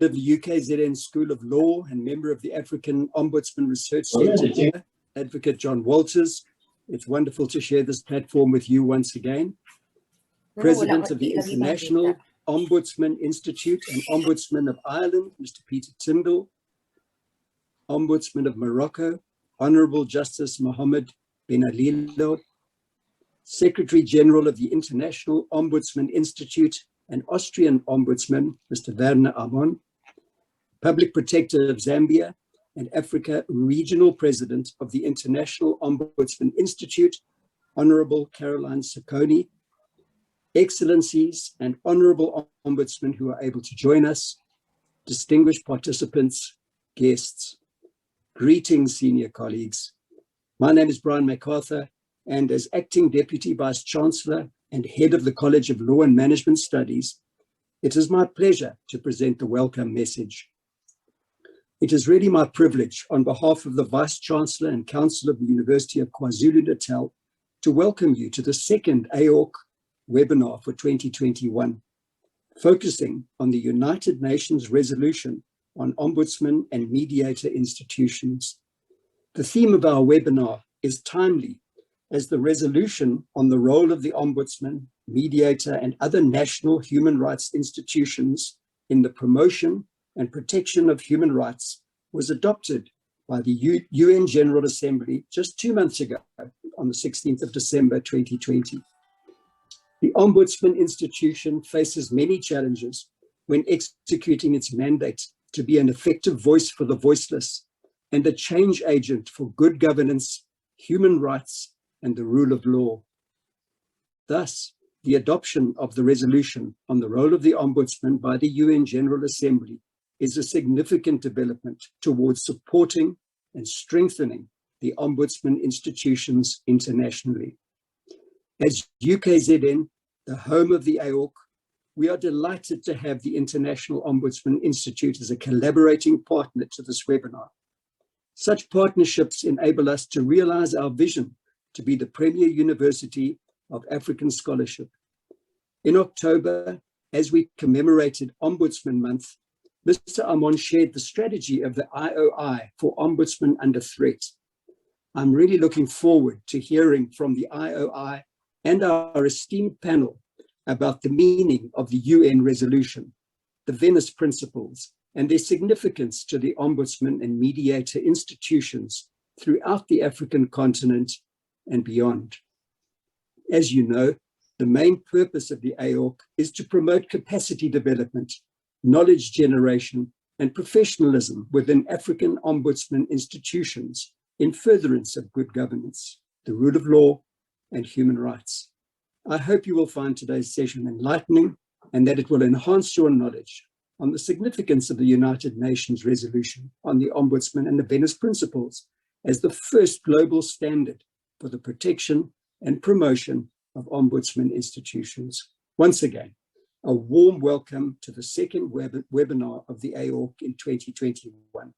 of the UKZN School of Law and member of the African Ombudsman Research Centre here, Advocate John Walters. It's wonderful to share this platform with you once again. President of the International Ombudsman Institute and Ombudsman of Ireland, Mr. Peter Tindall. Ombudsman of Morocco, Honourable Justice Mohammed Ben Alilo. Secretary General of the International Ombudsman Institute and Austrian Ombudsman, Mr. Werner Amon. Public Protector of Zambia and Africa Regional President of the International Ombudsman Institute, Honourable Caroline Sacconi. Excellencies and Honourable Ombudsmen who are able to join us, distinguished participants, guests, greetings, senior colleagues. My name is Brian MacArthur, and as Acting Deputy Vice Chancellor and Head of the College of Law and Management Studies, it is my pleasure to present the welcome message. It is really my privilege, on behalf of the Vice Chancellor and Council of the University of KwaZulu-Natal, to welcome you to the second AORC webinar for 2021, focusing on the United Nations resolution on ombudsman and mediator institutions. The theme of our webinar is timely, as the resolution on the role of the ombudsman, mediator, and other national human rights institutions in the promotion and protection of human rights was adopted by the UN General Assembly just 2 months ago, on the 16th of December 2020. The Ombudsman institution faces many challenges when executing its mandate to be an effective voice for the voiceless and a change agent for good governance, human rights, and the rule of law. Thus, the adoption of the resolution on the role of the Ombudsman by the UN General Assembly is a significant development towards supporting and strengthening the Ombudsman institutions internationally. As UKZN, the home of the AORC, we are delighted to have the International Ombudsman Institute as a collaborating partner to this webinar. Such partnerships enable us to realize our vision to be the premier university of African scholarship. In October, as we commemorated Ombudsman Month, Mr. Amon shared the strategy of the IOI for Ombudsman Under Threat. I'm really looking forward to hearing from the IOI and our esteemed panel about the meaning of the UN resolution, the Venice Principles, and their significance to the ombudsman and mediator institutions throughout the African continent and beyond. As you know, the main purpose of the AORC is to promote capacity development, knowledge generation, and professionalism within African ombudsman institutions in furtherance of good governance, the rule of law, and human rights. I hope you will find today's session enlightening and that it will enhance your knowledge on the significance of the United Nations resolution on the Ombudsman and the Venice Principles as the first global standard for the protection and promotion of ombudsman institutions. Once again, a warm welcome to the second webinar of the AORC in 2021.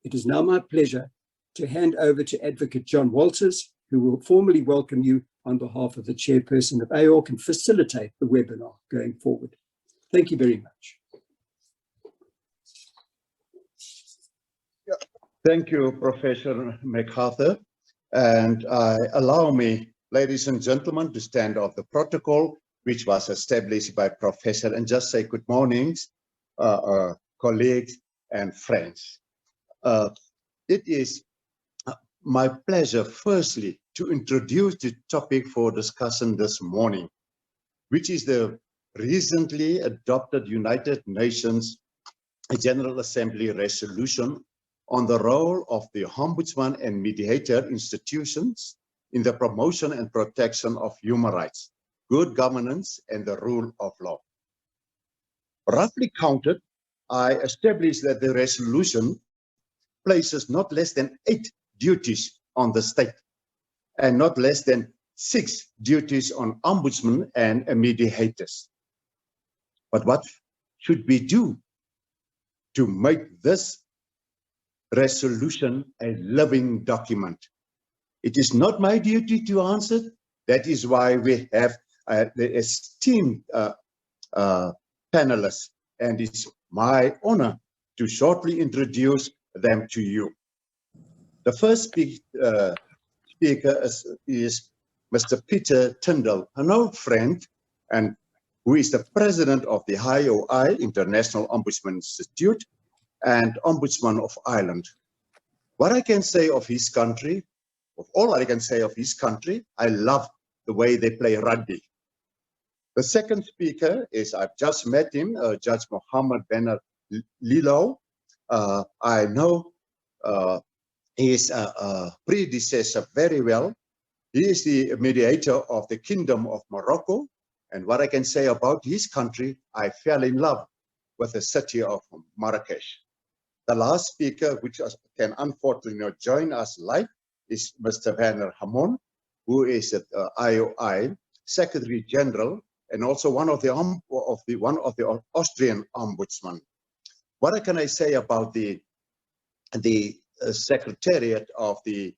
It is now my pleasure to hand over to Advocate John Walters, who will formally welcome you on behalf of the chairperson of AORC and facilitate the webinar going forward. Thank you very much. Thank you, Professor MacArthur. And allow me, ladies and gentlemen, to stand off the protocol, which was established by Professor, and just say good mornings, colleagues and friends. It is my pleasure, firstly, to introduce the topic for discussion this morning, which is the recently adopted United Nations General Assembly resolution on the role of the Ombudsman and Mediator institutions in the promotion and protection of human rights, good governance, and the rule of law. Roughly counted, I established that the resolution places not less than 8 duties on the state and not less than 6 duties on ombudsmen and mediators. But what should we do to make this resolution a living document? It is not my duty to answer. That is why we have the esteemed panelists, and it's my honor to shortly introduce them to you. The first speaker is Mr. Peter Tindall, an old friend, and who is the president of the IOI, International Ombudsman Institute, and Ombudsman of Ireland. What I can say of his country, of all I can say of his country, I love the way they play rugby. The second speaker is, I've just met him, Judge Mohammed Ben Lilo. I know his predecessor very well. He is the mediator of the Kingdom of Morocco. And what I can say about his country, I fell in love with the city of Marrakesh. The last speaker, which can unfortunately not join us live, is Mr. Werner Hamon, who is at IOI Secretary General and also one of the Austrian ombudsman. What can I say about the secretariat of the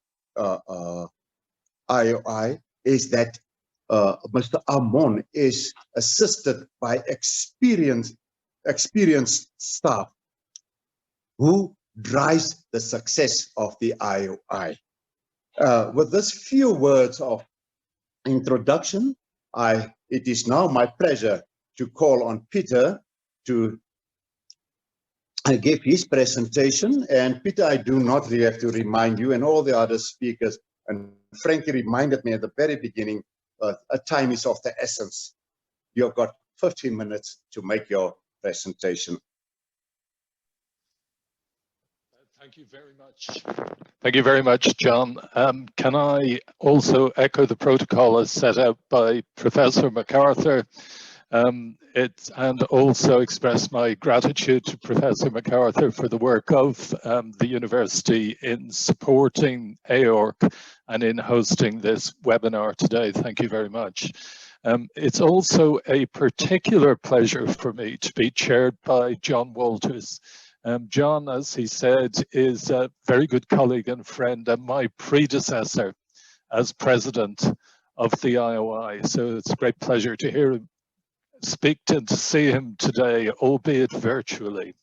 IOI is that Mr. Hamon is assisted by experienced staff who drives the success of the IOI. With this few words of introduction, it is now my pleasure to call on Peter to give his presentation. And Peter, I do not really have to remind you and all the other speakers, and Frankie reminded me at the very beginning, time is of the essence. You've got 15 minutes to make your presentation. Thank you very much. Thank you very much, John. Can I also echo the protocol as set out by Professor MacArthur and also express my gratitude to Professor MacArthur for the work of the university in supporting AORC and in hosting this webinar today. Thank you very much. It's also a particular pleasure for me to be chaired by John Walters. John, as he said, is a very good colleague and friend and my predecessor as president of the IOI. So it's a great pleasure to hear him speak and to see him today, albeit virtually.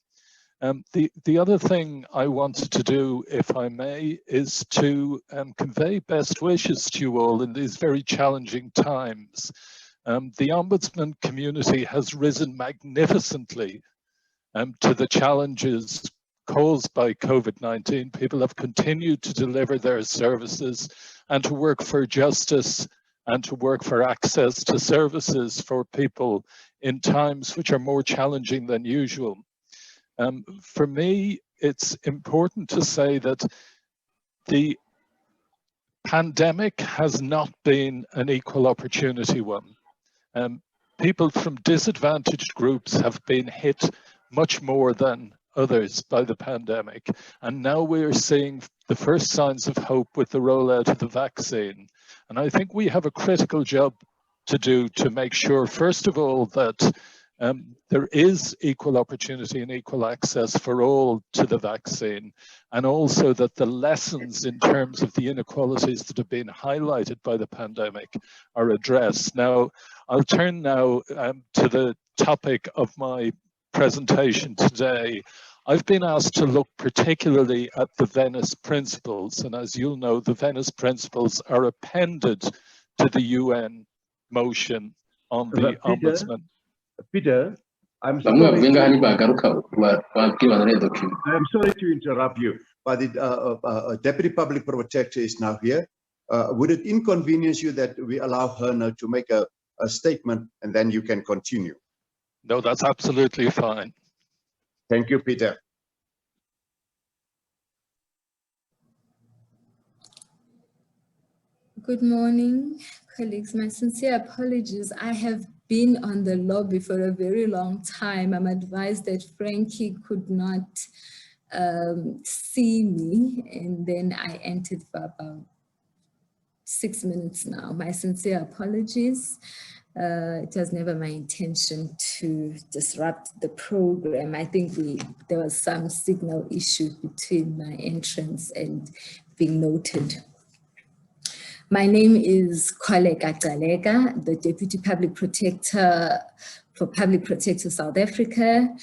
The other thing I wanted to do, if I may, is to convey best wishes to you all in these very challenging times. The Ombudsman community has risen magnificently to the challenges caused by COVID-19. People have continued to deliver their services and to work for justice and to work for access to services for people in times which are more challenging than usual. For me, it's important to say that the pandemic has not been an equal opportunity one. People from disadvantaged groups have been hit much more than others by the pandemic. And now we're seeing the first signs of hope with the rollout of the vaccine. And I think we have a critical job to do to make sure, first of all, that there is equal opportunity and equal access for all to the vaccine, and also that the lessons in terms of the inequalities that have been highlighted by the pandemic are addressed. Now, I'll turn now to the topic of my presentation today. I've been asked to look particularly at the Venice Principles, and as you'll know, the Venice Principles are appended to the UN motion on the Ombudsman. Peter, I'm sorry to interrupt you, but the Deputy Public Protector is now here. Would it inconvenience you that we allow her now to make a statement and then you can continue? No, that's absolutely fine. Thank you, Peter. Good morning, colleagues. My sincere apologies. I have been on the lobby for a very long time. I'm advised that Frankie could not see me, and then I entered for about 6 minutes now. My sincere apologies. It was never my intention to disrupt the program. I think there was some signal issue between my entrance and being noted. My name is Koleka Galega, the Deputy Public Protector for Public Protector South Africa,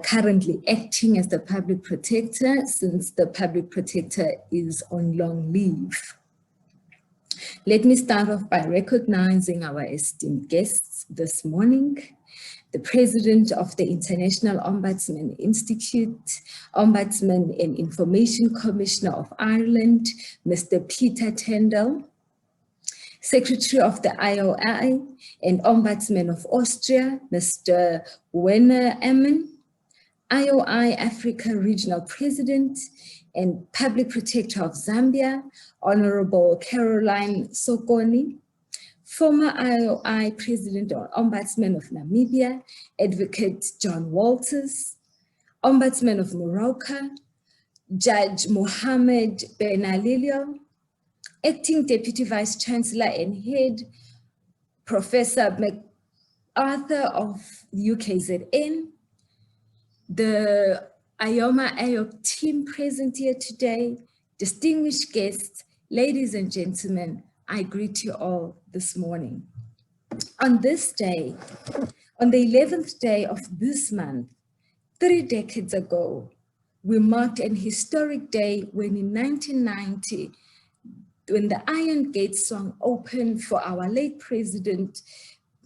currently acting as the Public Protector since the Public Protector is on long leave. Let me start off by recognizing our esteemed guests this morning. The President of the International Ombudsman Institute, Ombudsman and Information Commissioner of Ireland, Mr. Peter Tindall, Secretary of the IOI and Ombudsman of Austria, Mr. Werner Emmen, IOI Africa Regional President and Public Protector of Zambia, Honorable Caroline Sokoni, former IOI President or Ombudsman of Namibia, Advocate John Walters, Ombudsman of Morocco, Judge Mohammed Ben Alilio, Acting Deputy Vice Chancellor and Head, Professor MacArthur of UKZN, the AOMA-AORC team present here today, distinguished guests, ladies and gentlemen, I greet you all this morning. On this day, on the 11th day of this month, 3 decades ago, we marked an historic day when in 1990, when the Iron Gate swung open for our late president,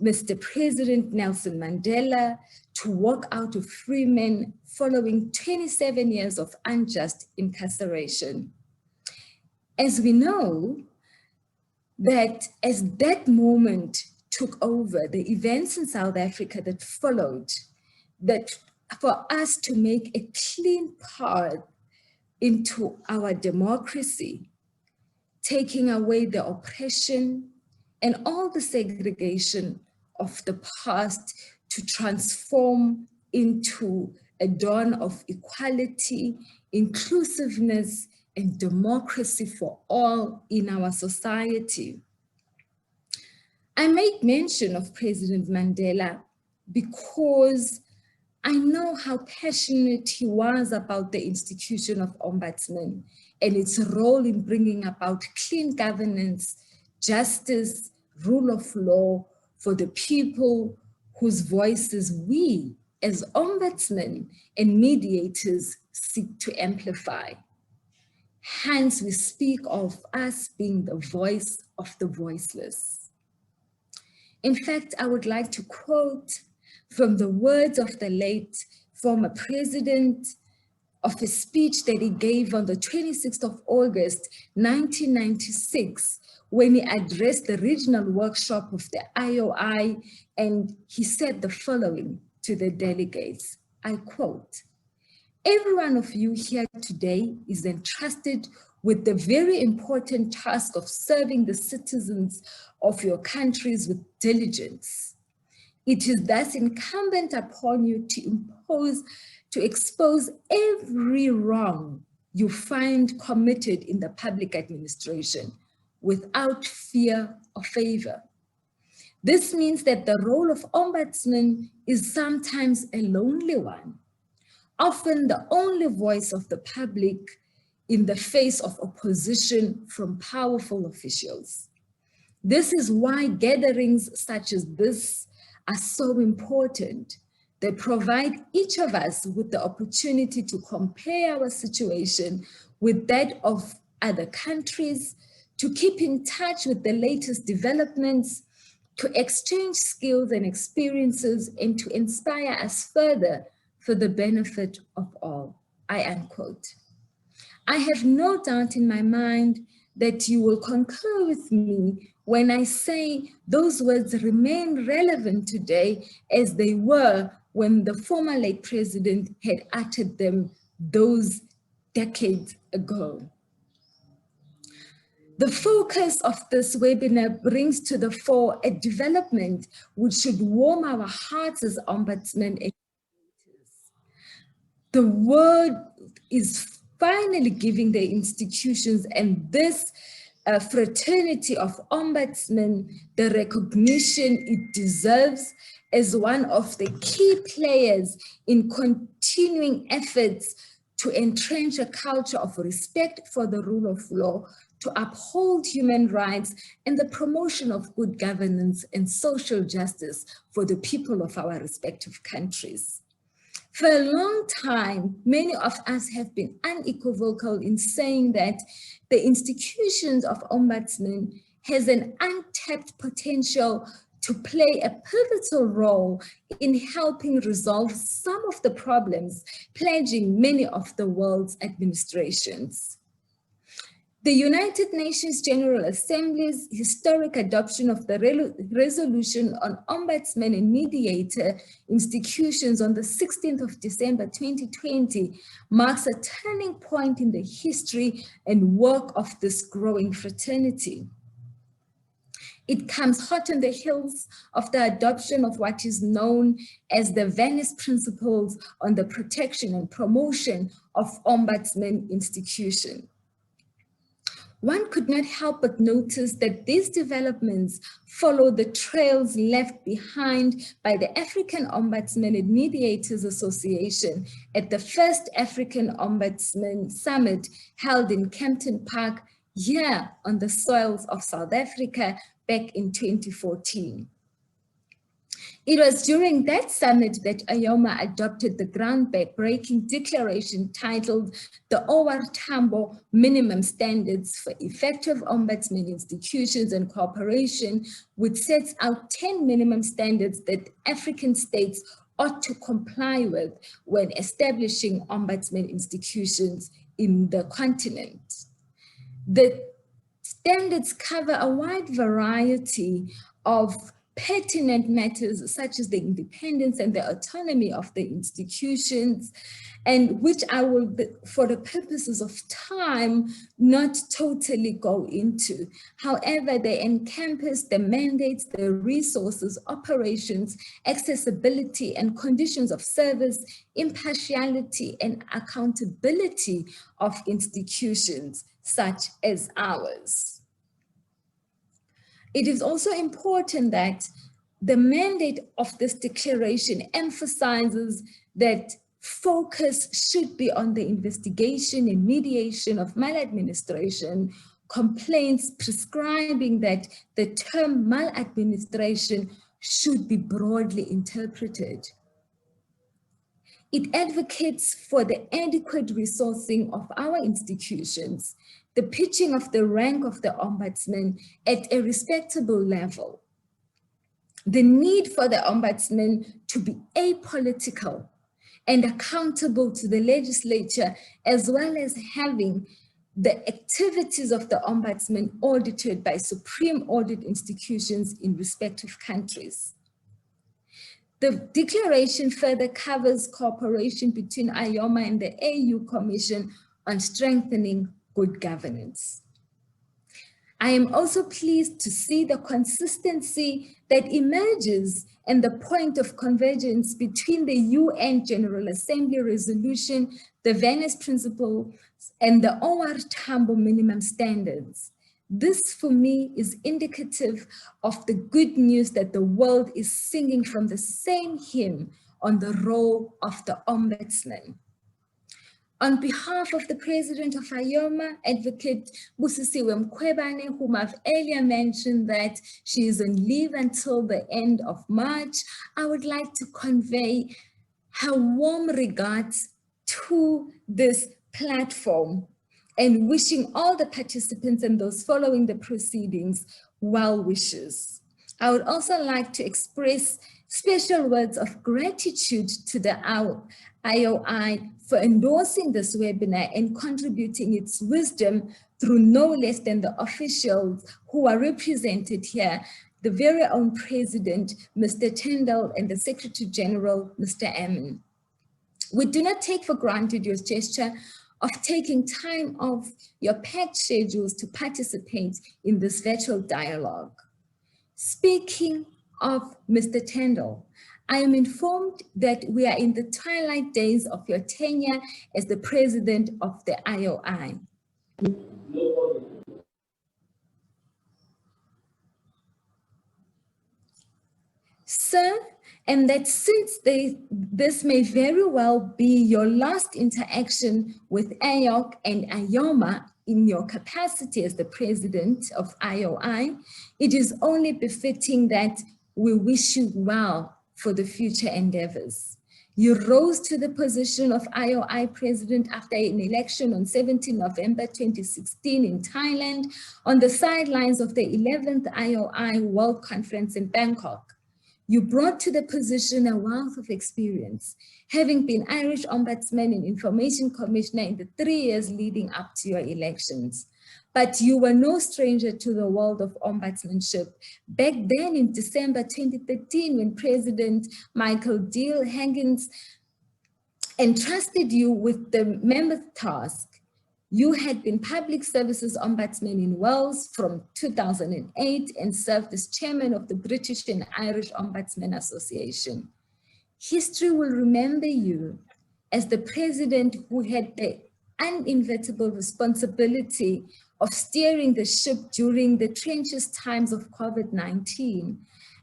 Mr. President Nelson Mandela, to walk out of Freeman following 27 years of unjust incarceration. As we know, that as that moment took over, the events in South Africa that followed, that for us to make a clean path into our democracy, taking away the oppression and all the segregation of the past to transform into a dawn of equality, inclusiveness, and democracy for all in our society. I make mention of President Mandela because I know how passionate he was about the institution of Ombudsman and its role in bringing about clean governance, justice, rule of law for the people whose voices we, as ombudsmen and mediators, seek to amplify. Hence, we speak of us being the voice of the voiceless. In fact, I would like to quote from the words of the late former president of a speech that he gave on the 26th of August, 1996, when he addressed the regional workshop of the IOI, and he said the following to the delegates, I quote, "Every one of you here today is entrusted with the very important task of serving the citizens of your countries with diligence. It is thus incumbent upon you to expose every wrong you find committed in the public administration without fear or favor. This means that the role of ombudsman is sometimes a lonely one, often the only voice of the public in the face of opposition from powerful officials. This is why gatherings such as this are so important. They provide each of us with the opportunity to compare our situation with that of other countries, to keep in touch with the latest developments, to exchange skills and experiences, and to inspire us further for the benefit of all," I unquote. I have no doubt in my mind that you will concur with me when I say those words remain relevant today as they were when the former late president had uttered them those decades ago. The focus of this webinar brings to the fore a development which should warm our hearts as ombudsmen. The world is finally giving the institutions and this fraternity of ombudsmen the recognition it deserves as one of the key players in continuing efforts to entrench a culture of respect for the rule of law, to uphold human rights and the promotion of good governance and social justice for the people of our respective countries. For a long time, many of us have been unequivocal in saying that the institutions of ombudsman has an untapped potential to play a pivotal role in helping resolve some of the problems plaguing many of the world's administrations. The United Nations General Assembly's historic adoption of the resolution on ombudsman and mediator institutions on the 16th of December 2020 marks a turning point in the history and work of this growing fraternity. It comes hot on the heels of the adoption of what is known as the Venice Principles on the protection and promotion of ombudsman institutions. One could not help but notice that these developments follow the trails left behind by the African Ombudsman and Mediators Association at the first African Ombudsman Summit held in Kempton Park here on the soils of South Africa back in 2014. It was during that summit that AOMA adopted the groundbreaking declaration titled the OR Tambo Minimum Standards for Effective Ombudsman Institutions and Cooperation, which sets out 10 minimum standards that African states ought to comply with when establishing ombudsman institutions in the continent. The standards cover a wide variety of pertinent matters such as the independence and the autonomy of the institutions, and which I will, for the purposes of time, not totally go into. However, they encompass the mandates, the resources, operations, accessibility, and conditions of service, impartiality, and accountability of institutions such as ours. It is also important that the mandate of this declaration emphasizes that focus should be on the investigation and mediation of maladministration complaints, prescribing that the term maladministration should be broadly interpreted. It advocates for the adequate resourcing of our institutions, the pitching of the rank of the ombudsman at a respectable level, the need for the ombudsman to be apolitical and accountable to the legislature, as well as having the activities of the ombudsman audited by supreme audit institutions in respective countries. The declaration further covers cooperation between AOMA and the AU Commission on strengthening good governance. I am also pleased to see the consistency that emerges and the point of convergence between the UN General Assembly resolution, the Venice Principles, and the OR Tambo minimum standards. This, for me, is indicative of the good news that the world is singing from the same hymn on the role of the ombudsman. On behalf of the President of AOMA, Advocate Busisiwe Mkhwebane, whom I've earlier mentioned that she is on leave until the end of March, I would like to convey her warm regards to this platform and wishing all the participants and those following the proceedings well wishes. I would also like to express special words of gratitude to the IOI for endorsing this webinar and contributing its wisdom through no less than the officials who are represented here, the very own President, Mr. Tindall, and the Secretary General, Mr. Ammon. We do not take for granted your gesture of taking time off your packed schedules to participate in this virtual dialogue. Speaking of Mr. Tindall, I am informed that we are in the twilight days of your tenure as the President of the IOI. Sir, and that since this may very well be your last interaction with AORC and AOMA, in your capacity as the president of IOI, it is only befitting that we wish you well for the future endeavors. You rose to the position of IOI president after an election on 17 November 2016 in Thailand on the sidelines of the 11th IOI World Conference in Bangkok. You brought to the position a wealth of experience, having been Irish Ombudsman and Information Commissioner in the 3 years leading up to your elections. But you were no stranger to the world of ombudsmanship. Back then in December 2013, when President Michael Deal Higgins entrusted you with the mammoth task, you had been Public Services Ombudsman in Wales from 2008 and served as chairman of the British and Irish Ombudsman Association. History will remember you as the president who had the uninevitable responsibility of steering the ship during the trenches times of COVID-19,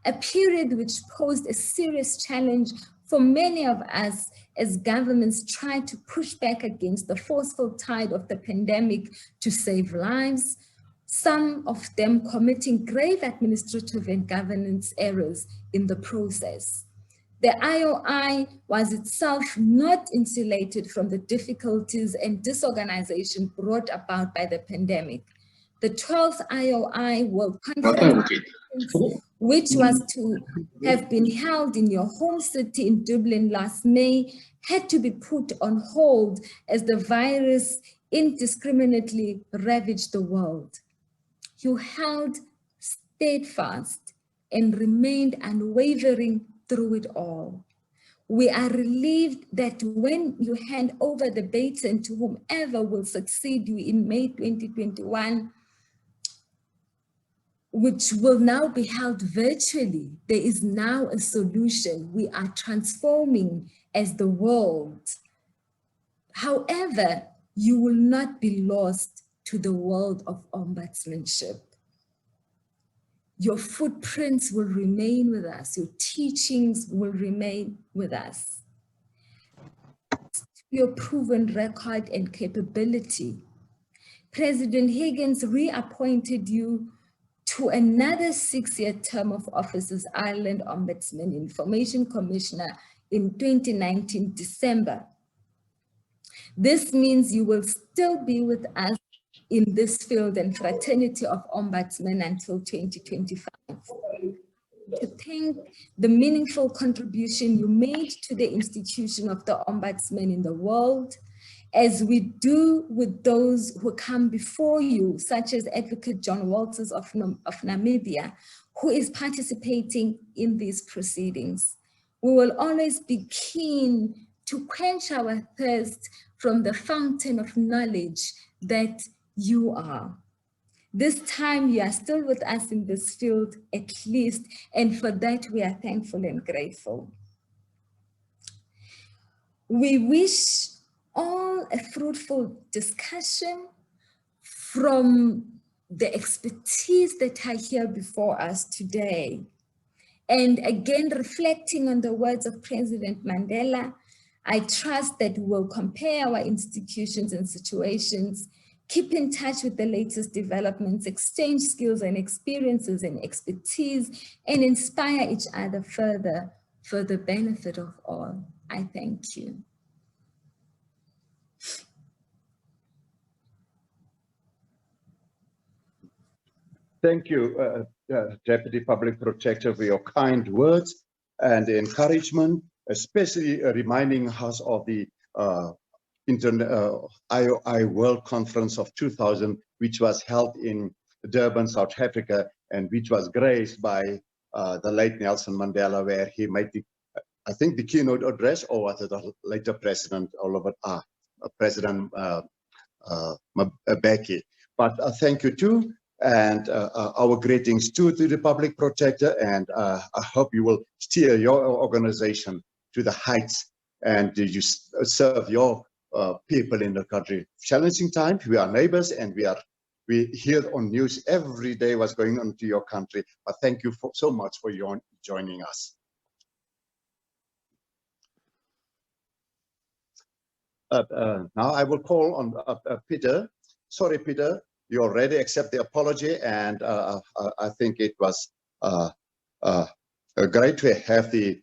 a period which posed a serious challenge for many of us as governments tried to push back against the forceful tide of the pandemic to save lives, some of them committing grave administrative and governance errors in the process. The IOI was itself not insulated from the difficulties and disorganization brought about by the pandemic. The 12th IOI World Conference, which was to have been held in your home city in Dublin last May, had to be put on hold as the virus indiscriminately ravaged the world. You held steadfast and remained unwavering through it all. We are relieved that when you hand over the baton to whomever will succeed you in May 2021, which will now be held virtually, there is now a solution. We are transforming as the world. However, you will not be lost to the world of ombudsmanship. Your footprints will remain with us. Your teachings will remain with us. Your proven record and capability. President Higgins reappointed you to another 6-year term of office as Ireland Ombudsman Information Commissioner in 2019 December. This means you will still be with us in this field and fraternity of ombudsmen until 2025. To thank the meaningful contribution you made to the institution of the ombudsman in the world, as we do with those who come before you, such as Advocate John Walters of Namibia, who is participating in these proceedings. We will always be keen to quench our thirst from the fountain of knowledge that you are. This time you are still with us in this field at least, and for that we are thankful and grateful. We wish all a fruitful discussion from the expertise that are here before us today. And again, reflecting on the words of President Mandela, I trust that we will compare our institutions and situations, keep in touch with the latest developments, exchange skills and experiences and expertise, and inspire each other further for the benefit of all. I thank you. Thank you, Deputy Public Protector, for your kind words and encouragement, especially reminding us of the IOI World Conference of 2000, which was held in Durban, South Africa, and which was graced by the late Nelson Mandela, where he made the, I think, the keynote address, or was it the later President Oliver, President Mbeki. But thank you too, and our greetings too to the Public Protector, and I hope you will steer your organization to the heights and you serve your people in the country. Challenging times, we are neighbors, and we hear on news every day what's going on to your country. But thank you so much for joining us. Now I will call on Peter Sorry, Peter, you already accept the apology, and I think it was great to have the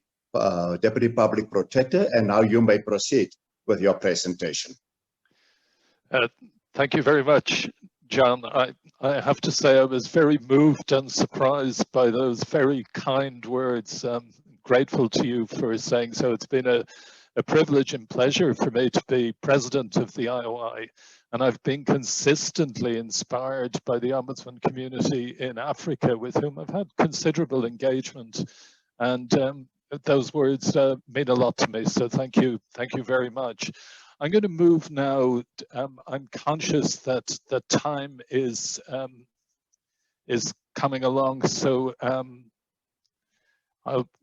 Deputy Public Protector, and now you may proceed with your presentation. Thank you very much, John. I have to say I was very moved and surprised by those very kind words. Grateful to you for saying so. It's been a privilege and pleasure for me to be president of the IOI, and I've been consistently inspired by the Ombudsman community in Africa, with whom I've had considerable engagement, and those words mean a lot to me, so thank you very much. I'm going to move now. I'm conscious that the time is coming along, so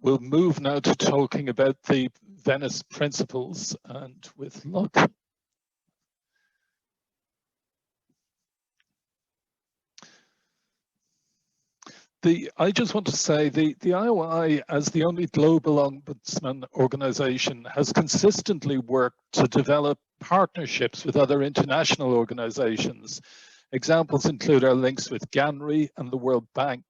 we'll move now to talking about the Venice Principles, and with luck. I just want to say the IOI, as the only global ombudsman organization, has consistently worked to develop partnerships with other international organizations. Examples include our links with GANRI and the World Bank.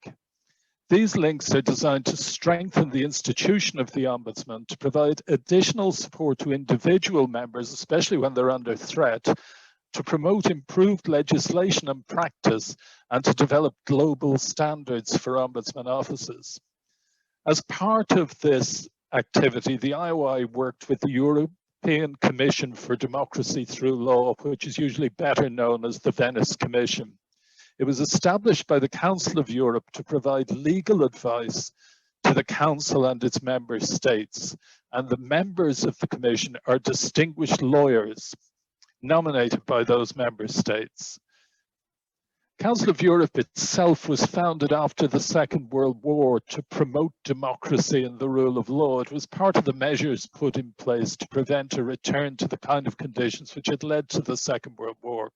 These links are designed to strengthen the institution of the Ombudsman, to provide additional support to individual members, especially when they're under threat, to promote improved legislation and practice, and to develop global standards for ombudsman offices. As part of this activity, the IOI worked with the European Commission for Democracy Through Law, which is usually better known as the Venice Commission. It was established by the Council of Europe to provide legal advice to the Council and its member states, and the members of the Commission are distinguished lawyers nominated by those member states. Council of Europe itself was founded after the Second World War to promote democracy and the rule of law. It was part of the measures put in place to prevent a return to the kind of conditions which had led to the Second World War.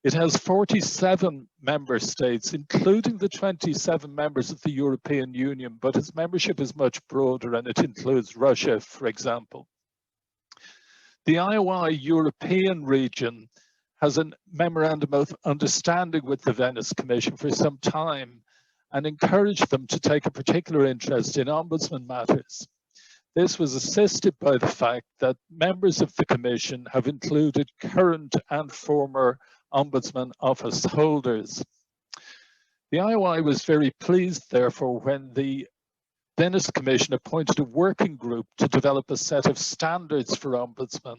It has 47 member states, including the 27 members of the European Union, but its membership is much broader, and it includes Russia, for example. The IOI European region has a memorandum of understanding with the Venice Commission for some time, and encouraged them to take a particular interest in ombudsman matters. This was assisted by the fact that members of the Commission have included current and former ombudsman office holders. The IOI was very pleased, therefore, when the Venice Commission appointed a working group to develop a set of standards for ombudsman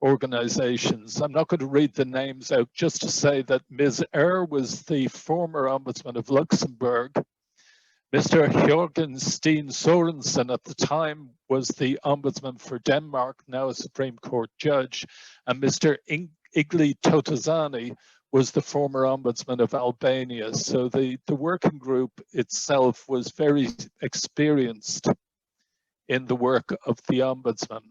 organizations. I'm not going to read the names out, just to say that Ms. was the former ombudsman of Luxembourg. Mr. Jørgen Steen Sorensen at the time was the ombudsman for Denmark, now a Supreme Court judge, and Mr. Igli Totazani was the former ombudsman of Albania. So the working group itself was very experienced in the work of the ombudsman.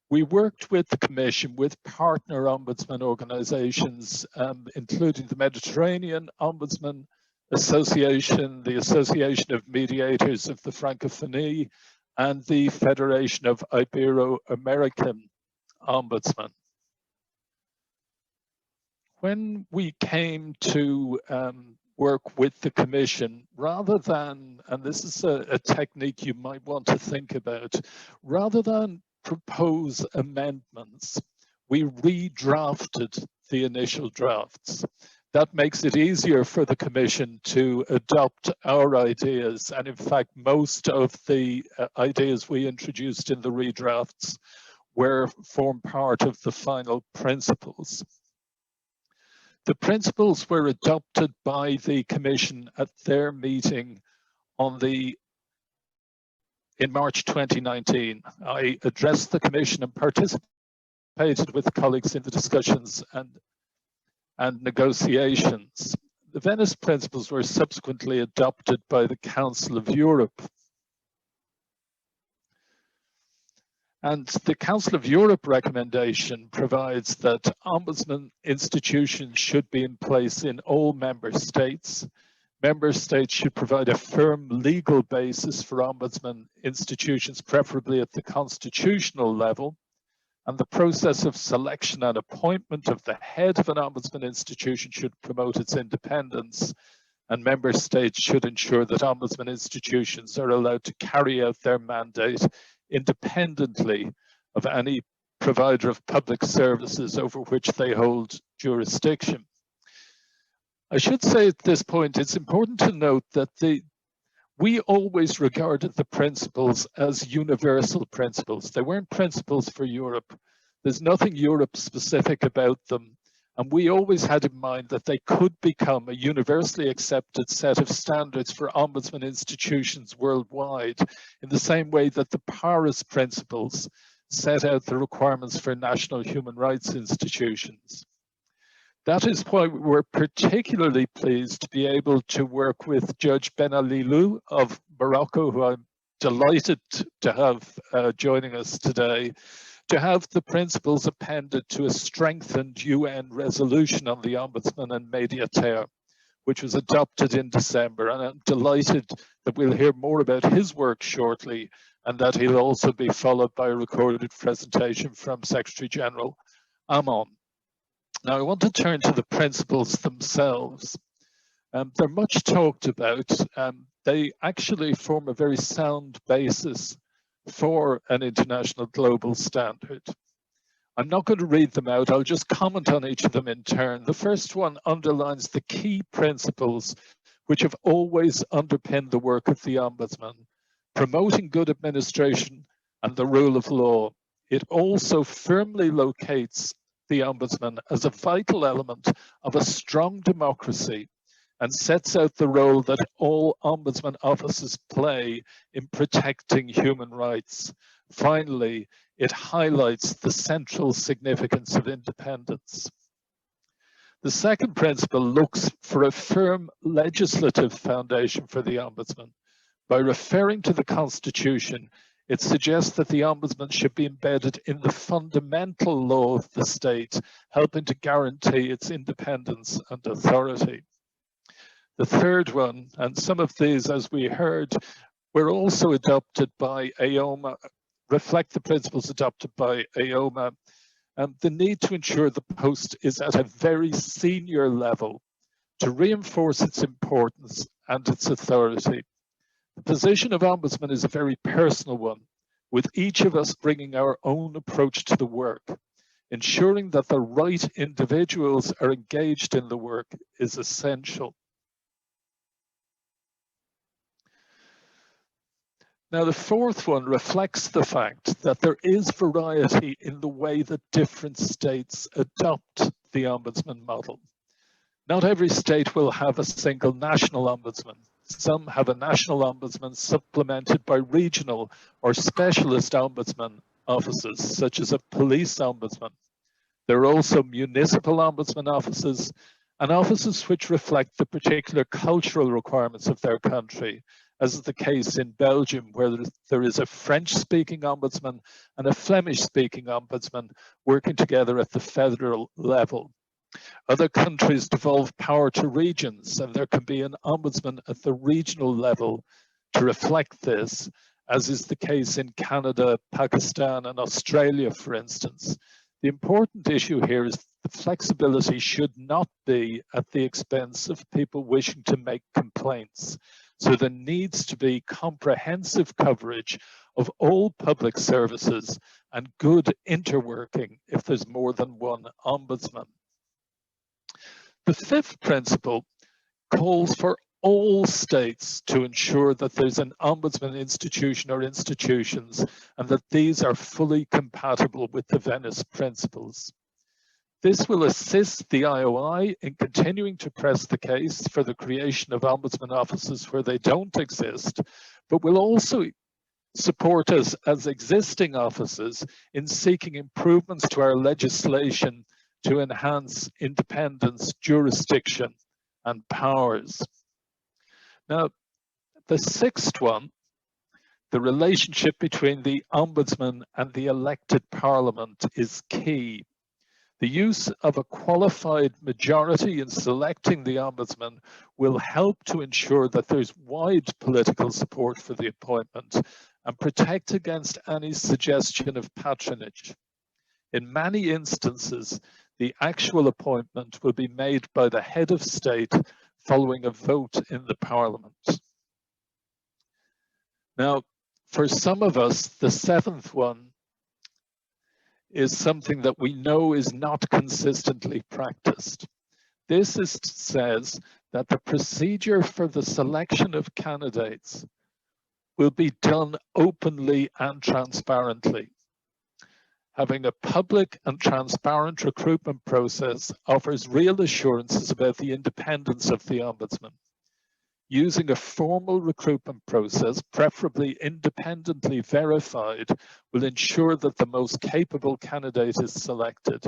We worked with the Commission with partner ombudsman organizations, including the Mediterranean Ombudsman Association, the Association of Mediators of the Francophonie, and the Federation of Ibero-American Ombudsmen. When we came to work with the Commission, rather than, and this is a technique you might want to think about, rather than propose amendments, we redrafted the initial drafts. That makes it easier for the Commission to adopt our ideas, and in fact most of the ideas we introduced in the redrafts form part of the final principles. The principles were adopted by the Commission at their meeting in March 2019. I addressed the Commission and participated with colleagues in the discussions and negotiations. The Venice Principles were subsequently adopted by the Council of Europe. And the Council of Europe recommendation provides that ombudsman institutions should be in place in all member states. Member states should provide a firm legal basis for ombudsman institutions, preferably at the constitutional level. and the process of selection and appointment of the head of an ombudsman institution should promote its independence, and member states should ensure that ombudsman institutions are allowed to carry out their mandate independently of any provider of public services over which they hold jurisdiction. I should say at this point, it's important to note that we always regarded the principles as universal principles. They weren't principles for Europe. There's nothing Europe specific about them. And we always had in mind that they could become a universally accepted set of standards for ombudsman institutions worldwide, in the same way that the Paris Principles set out the requirements for national human rights institutions. That is why we're particularly pleased to be able to work with Judge Ben Alilou of Morocco, who I'm delighted to have joining us today, to have the principles appended to a strengthened UN resolution on the Ombudsman and Mediator, which was adopted in December. And I'm delighted that we'll hear more about his work shortly, and that he'll also be followed by a recorded presentation from Secretary General Amon. Now, I want to turn to the principles themselves. They're much talked about. They actually form a very sound basis for an international global standard. I'm not going to read them out. I'll just comment on each of them in turn. The first one underlines the key principles which have always underpinned the work of the Ombudsman: promoting good administration and the rule of law. It also firmly locates the Ombudsman as a vital element of a strong democracy and sets out the role that all Ombudsman offices play in protecting human rights. Finally, it highlights the central significance of independence. The second principle looks for a firm legislative foundation for the Ombudsman. By referring to the Constitution, it suggests that the Ombudsman should be embedded in the fundamental law of the state, helping to guarantee its independence and authority. The third one, and some of these, as we heard, were also adopted by AOMA, reflect the principles adopted by AOMA, and the need to ensure the post is at a very senior level to reinforce its importance and its authority. The position of Ombudsman is a very personal one, with each of us bringing our own approach to the work. Ensuring that the right individuals are engaged in the work is essential. Now, the fourth one reflects the fact that there is variety in the way that different states adopt the Ombudsman model. Not every state will have a single national ombudsman. Some have a national ombudsman supplemented by regional or specialist ombudsman offices, such as a police ombudsman. There are also municipal ombudsman offices and offices which reflect the particular cultural requirements of their country, as is the case in Belgium, where there is a French-speaking ombudsman and a Flemish-speaking ombudsman working together at the federal level. Other countries devolve power to regions, and there can be an ombudsman at the regional level to reflect this, as is the case in Canada, Pakistan, and Australia, for instance. The important issue here is the flexibility should not be at the expense of people wishing to make complaints. So there needs to be comprehensive coverage of all public services and good interworking if there's more than one ombudsman. The fifth principle calls for all states to ensure that there's an ombudsman institution or institutions and that these are fully compatible with the Venice Principles. This will assist the IOI in continuing to press the case for the creation of ombudsman offices where they don't exist, but will also support us as existing offices in seeking improvements to our legislation to enhance independence, jurisdiction, and powers. Now, the sixth one, the relationship between the Ombudsman and the elected Parliament, is key. The use of a qualified majority in selecting the Ombudsman will help to ensure that there's wide political support for the appointment and protect against any suggestion of patronage. In many instances, the actual appointment will be made by the head of state following a vote in the parliament. Now, for some of us, the seventh one is something that we know is not consistently practiced. This says that the procedure for the selection of candidates will be done openly and transparently. Having a public and transparent recruitment process offers real assurances about the independence of the Ombudsman. Using a formal recruitment process, preferably independently verified, will ensure that the most capable candidate is selected.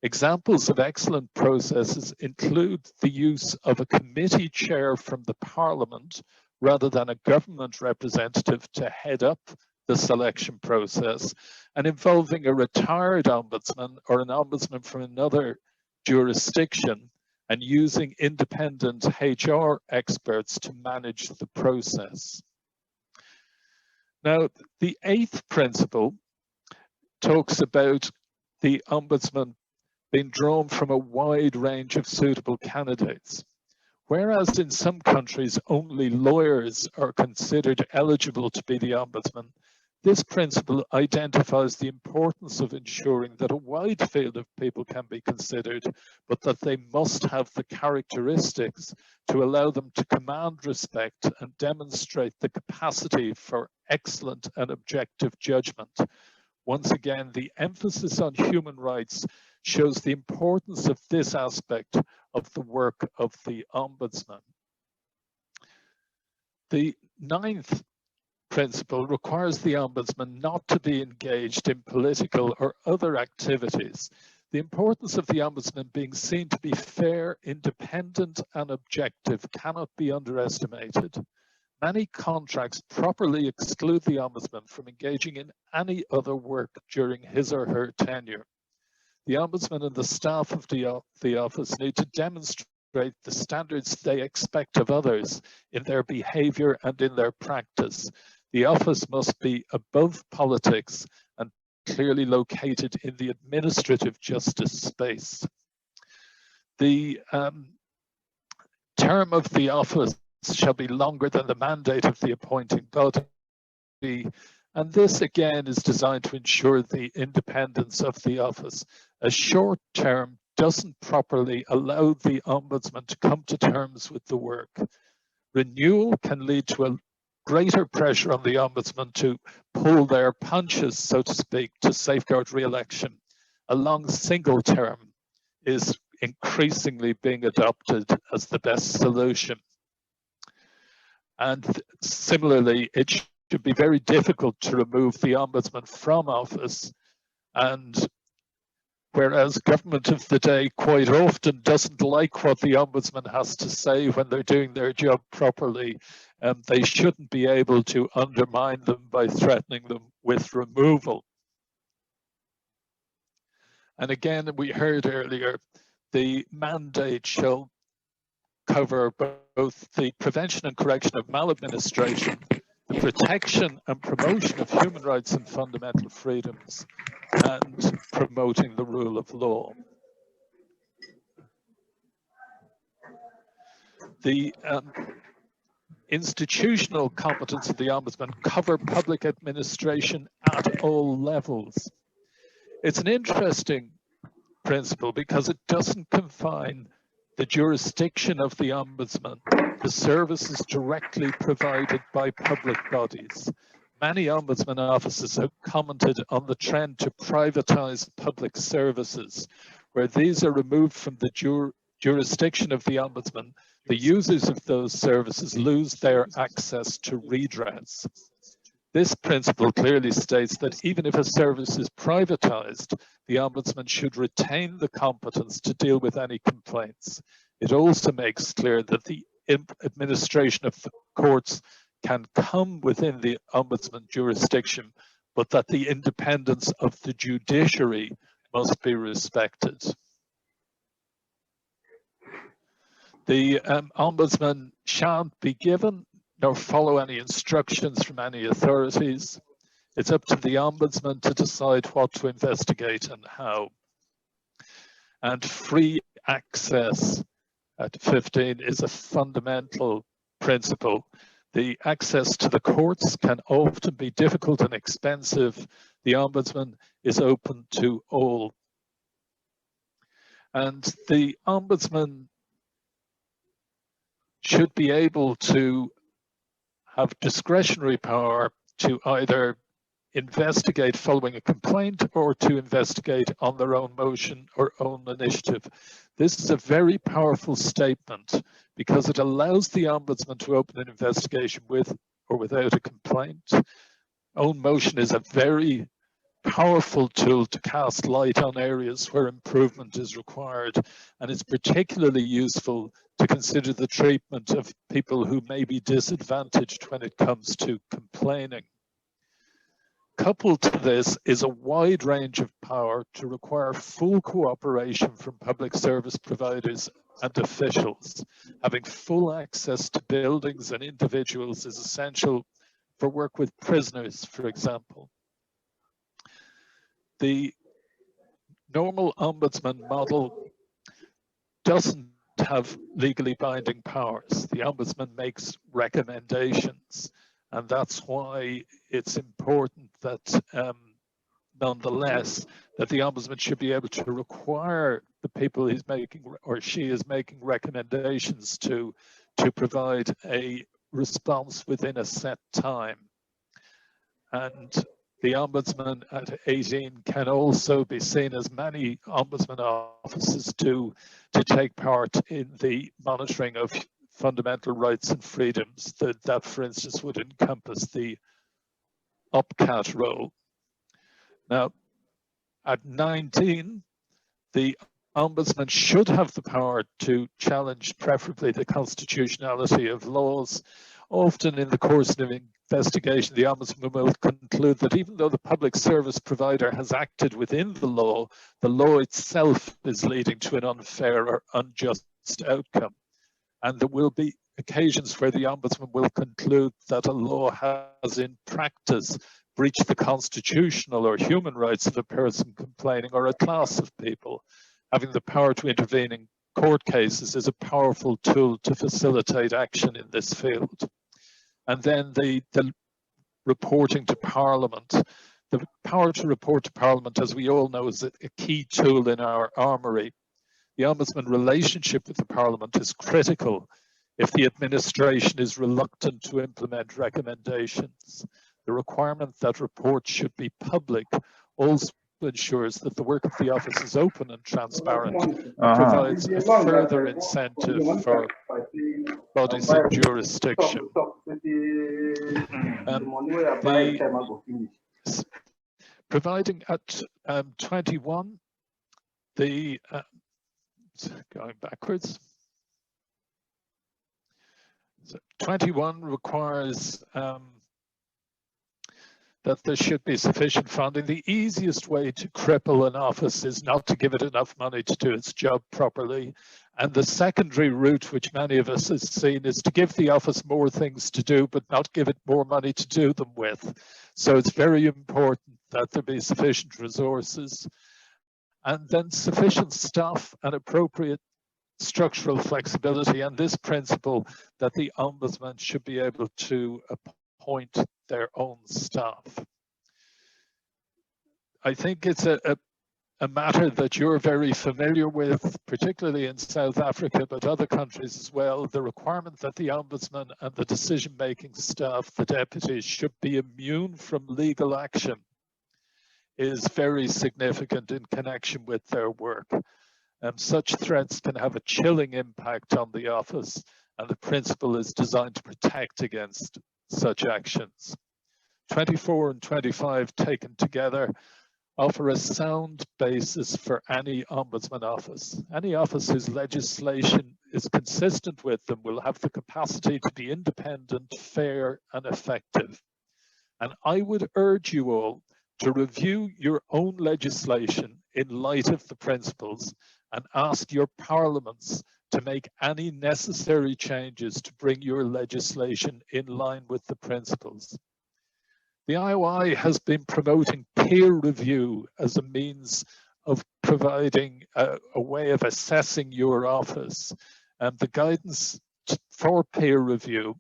Examples of excellent processes include the use of a committee chair from the Parliament rather than a government representative to head up the selection process, and involving a retired ombudsman or an ombudsman from another jurisdiction, and using independent HR experts to manage the process. Now, the eighth principle talks about the ombudsman being drawn from a wide range of suitable candidates. Whereas in some countries only lawyers are considered eligible to be the ombudsman, this principle identifies the importance of ensuring that a wide field of people can be considered, but that they must have the characteristics to allow them to command respect and demonstrate the capacity for excellent and objective judgment. Once again, the emphasis on human rights shows the importance of this aspect of the work of the Ombudsman. The ninth principle requires the Ombudsman not to be engaged in political or other activities. The importance of the Ombudsman being seen to be fair, independent, and objective cannot be underestimated. Many contracts properly exclude the Ombudsman from engaging in any other work during his or her tenure. The Ombudsman and the staff of the office need to demonstrate the standards they expect of others in their behavior and in their practice. The office must be above politics and clearly located in the administrative justice space. The term of the office shall be longer than the mandate of the appointing body, and this again is designed to ensure the independence of the office. A short term doesn't properly allow the Ombudsman to come to terms with the work. Renewal can lead to a greater pressure on the Ombudsman to pull their punches, so to speak, to safeguard re-election. A long single term is increasingly being adopted as the best solution. And similarly, it should be very difficult to remove the Ombudsman from office, and whereas government of the day quite often doesn't like what the Ombudsman has to say when they're doing their job properly, they shouldn't be able to undermine them by threatening them with removal. And again, we heard earlier, the mandate shall cover both the prevention and correction of maladministration, the protection and promotion of human rights and fundamental freedoms, and promoting the rule of law. The institutional competence of the Ombudsman cover public administration at all levels. It's an interesting principle because it doesn't confine the jurisdiction of the Ombudsman to services directly provided by public bodies. Many Ombudsman offices have commented on the trend to privatize public services, where these are removed from the jurisdiction of the Ombudsman. The users of those services lose their access to redress. This principle clearly states that even if a service is privatized, the Ombudsman should retain the competence to deal with any complaints. It also makes clear that the administration of the courts can come within the Ombudsman jurisdiction, but that the independence of the judiciary must be respected. The Ombudsman shan't be given nor follow any instructions from any authorities. It's up to the Ombudsman to decide what to investigate and how. And free access at 15 is a fundamental principle. The access to the courts can often be difficult and expensive. The Ombudsman is open to all. And the Ombudsman should be able to have discretionary power to either investigate following a complaint or to investigate on their own motion or own initiative. This is a very powerful statement because it allows the Ombudsman to open an investigation with or without a complaint. Own motion is a very powerful tool to cast light on areas where improvement is required, and it's particularly useful to consider the treatment of people who may be disadvantaged when it comes to complaining. Coupled to this is a wide range of power to require full cooperation from public service providers and officials. Having full access to buildings and individuals is essential for work with prisoners, for example. The normal ombudsman model doesn't have legally binding powers. The ombudsman makes recommendations, and that's why it's important that nonetheless that the ombudsman should be able to require the people he's making or she is making recommendations to provide a response within a set time. And the ombudsman at 18 can also be seen, as many ombudsman offices do, to take part in the monitoring of fundamental rights and freedoms. That, for instance, would encompass the OPCAT role. Now, at 19, the ombudsman should have the power to challenge preferably the constitutionality of laws. Often in the course of an investigation, the ombudsman will conclude that even though the public service provider has acted within the law itself is leading to an unfair or unjust outcome. And there will be occasions where the ombudsman will conclude that a law has in practice breached the constitutional or human rights of a person complaining or a class of people. Having the power to intervene in court cases is a powerful tool to facilitate action in this field. And then the reporting to Parliament. The power to report to Parliament, as we all know, is a key tool in our armoury. The Ombudsman relationship with the Parliament is critical if the administration is reluctant to implement recommendations. The requirement that reports should be public also ensures that the work of the office is open and transparent, and provides a further incentive for bodies in jurisdiction. Providing at 21, the going backwards. So 21 requires that there should be sufficient funding. The easiest way to cripple an office is not to give it enough money to do its job properly. And the secondary route, which many of us have seen, is to give the office more things to do, but not give it more money to do them with. So it's very important that there be sufficient resources, and then sufficient staff and appropriate structural flexibility, and this principle that the Ombudsman should be able to appoint their own staff. I think it's a matter that you're very familiar with, particularly in South Africa, but other countries as well. The requirement that the Ombudsman and the decision-making staff, the deputies, should be immune from legal action is very significant in connection with their work. Such threats can have a chilling impact on the office, and the principle is designed to protect against such actions. 24 and 25 taken together offer a sound basis for any ombudsman office. Any office whose legislation is consistent with them will have the capacity to be independent, fair, and effective. And I would urge you all to review your own legislation in light of the principles and ask your parliaments to make any necessary changes to bring your legislation in line with the principles. The IOI has been promoting peer review as a means of providing a way of assessing your office. And the guidance for peer review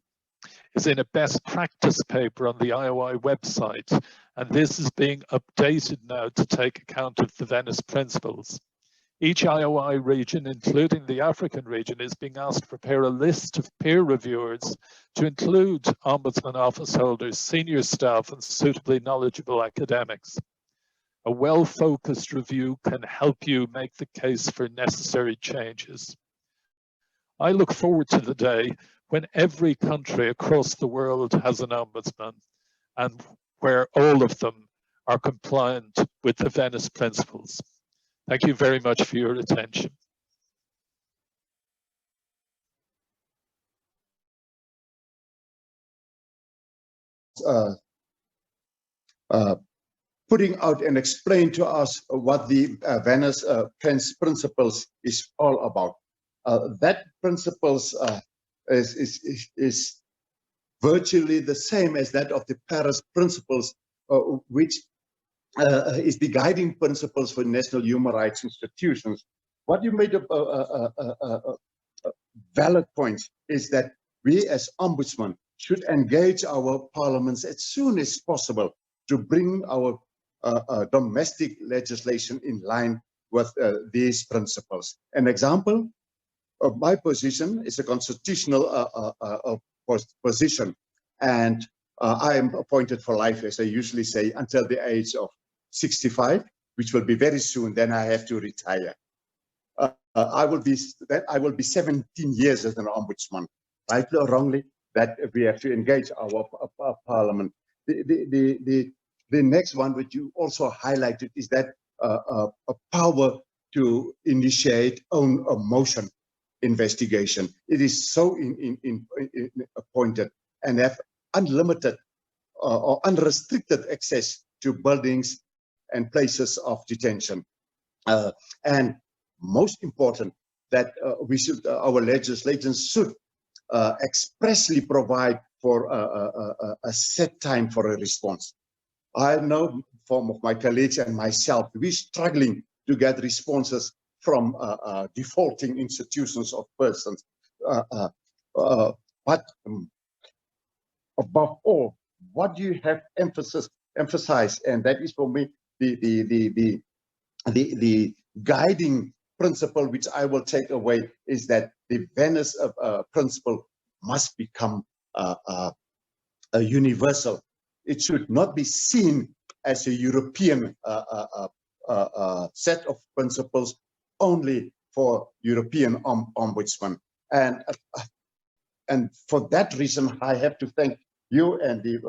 is in a best practice paper on the IOI website. And this is being updated now to take account of the Venice Principles. Each IOI region, including the African region, is being asked to prepare a list of peer reviewers to include Ombudsman office holders, senior staff, and suitably knowledgeable academics. A well-focused review can help you make the case for necessary changes. I look forward to the day when every country across the world has an ombudsman and where all of them are compliant with the Venice Principles. Thank you very much for your attention. Putting out and explain to us what the Venice Principles is all about. That principles is virtually the same as that of the Paris Principles, which is the guiding principles for national human rights institutions. What you made a valid point is that we as ombudsman should engage our parliaments as soon as possible to bring our domestic legislation in line with these principles. An example of my position is a constitutional position, and I am appointed for life, as I usually say, until the age of 65, which will be very soon. Then I have to retire. I will be 17 years as an ombudsman, rightly or wrongly, that we have to engage our parliament. The next one, which you also highlighted, is that a power to initiate own motion investigation. It is so appointed and have unlimited or unrestricted access to buildings and places of detention. And most important, that our legislation should expressly provide for a set time for a response. I know from my colleagues and myself, we're struggling to get responses from defaulting institutions of persons. But above all, what you have emphasized, and that is for me the guiding principle which I will take away, is that the Venice principle must become a universal. It should not be seen as a European set of principles only for European ombudsman. And for that reason, I have to thank you and the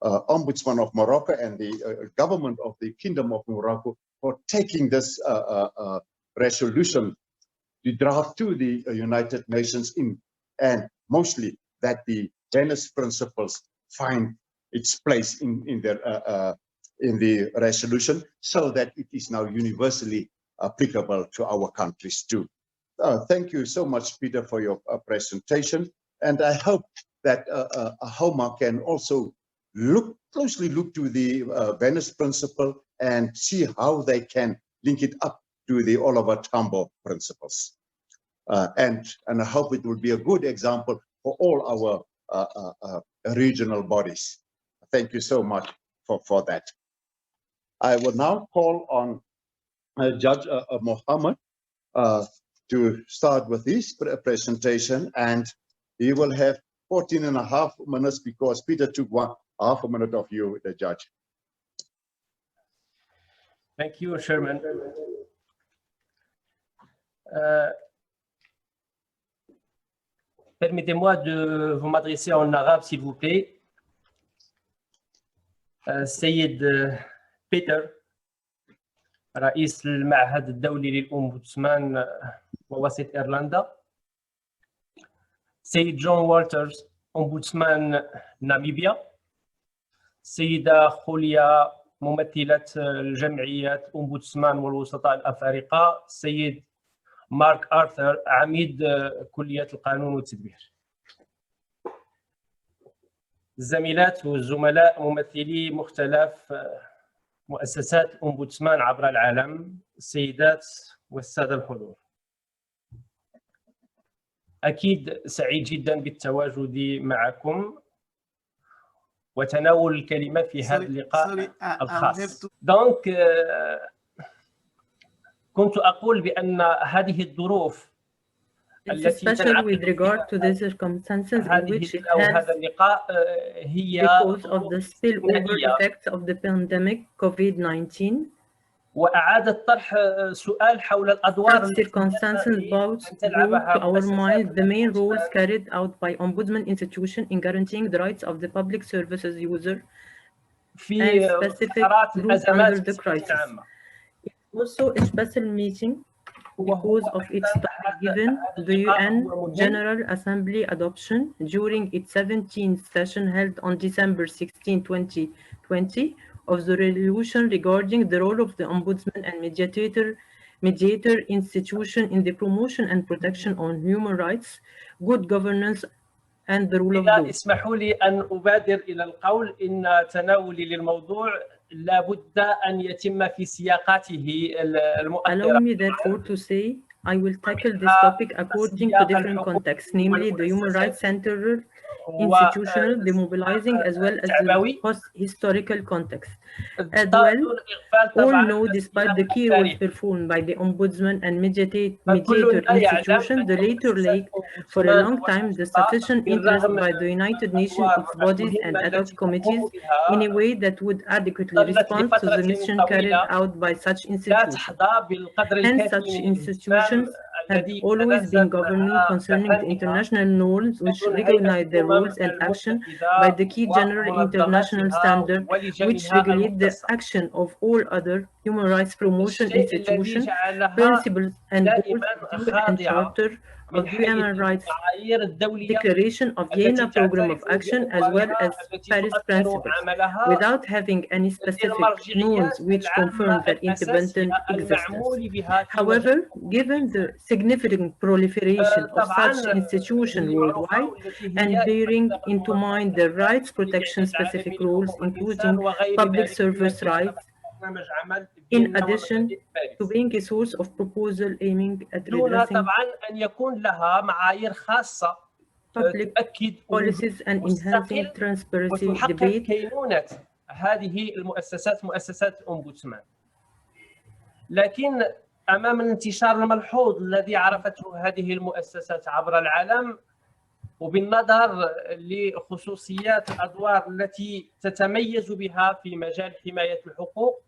Ombudsman of Morocco and the government of the Kingdom of Morocco for taking this resolution, the draft to the United Nations, and mostly that the Venice Principles find its place in the resolution, so that it is now universally applicable to our countries too. Thank you so much, Peter, for your presentation, and I hope that AOMA can also closely look to the Venice Principle and see how they can link it up to the Oliver Tambo principles. And I hope it will be a good example for all our regional bodies. Thank you so much for that. I will now call on Judge Mohammed to start with his presentation, and he will have 14.5 minutes because Peter took half a minute of you, the judge. Thank you, Chairman. Permettez-moi de vous m'adresser en arabe, s'il vous plaît. السيد بيتر رئيس المعهد الدولي للأومبودسمان ووسط إيرلندا، سيد جون والترز أومبودسمان ناميبيا، سيدة خوليا ممثلة الجمعيات أومبودسمان والوسطاء الأفارقة، سيد مارك آرثر عميد كلية القانون والتدبير. الزميلات والزملاء ممثلي مختلف مؤسسات الأومبودسمان عبر العالم، السيدات والسادة الحضور، أكيد سعيد جدا بالتواجد معكم وتناول الكلمة في هذا اللقاء الخاص. دونك كنت أقول بأن هذه الظروف التي especially with regard to the circumstances in which it has هذا اللقاء هي because of the spillover effects of the pandemic COVID-19. وأعادت طرح سؤال حول الأدوار Such circumstances brought to our mind the main roles carried out by Ombudsman Institution in guaranteeing the rights of the public services user and specific groups under the crisis. Also a special meeting because of its time given the UN General Assembly adoption during its 17th session held on December 16, 2020 of the resolution regarding the role of the Ombudsman and mediator institution in the promotion and protection on human rights, good governance and the rule of law. اسمحوا لي أن أبادر إلى القول إن تناولي للموضوع لابد أن يتم في سياقاته المؤثرة. Allow me therefore to say I will tackle this topic according to different contexts, namely the human rights centered, institutional, demobilizing, as well as the post-historical context. As well, all know despite the key roles performed by the Ombudsman and mediator institution, the latter lacked for a long time the sufficient interest by the United Nations, its bodies and ad hoc committees in a way that would adequately respond to the mission carried out by such institutions. Hence, such institutions have always been governing concerning the international norms which recognize the rules and action by the key general international standard which regulate the action of all other human rights promotion institutions, principles and goals of the UN Charter of Human Rights Declaration of Vienna Program of Action, as well as Paris Principles, without having any specific norms which confirm their independent existence. However, given the significant proliferation of such institutions worldwide and bearing into mind the rights protection specific rules, including public service rights, in addition to being a source of proposal aiming at redressing public policies and enhancing transparency debate. هذه المؤسسات مؤسسات الأومبودسمان، لكن أمام الانتشار الملحوظ الذي عرفته هذه المؤسسات عبر العالم وبالنظر لخصوصيات الأدوار التي تتميز بها في مجال حماية الحقوق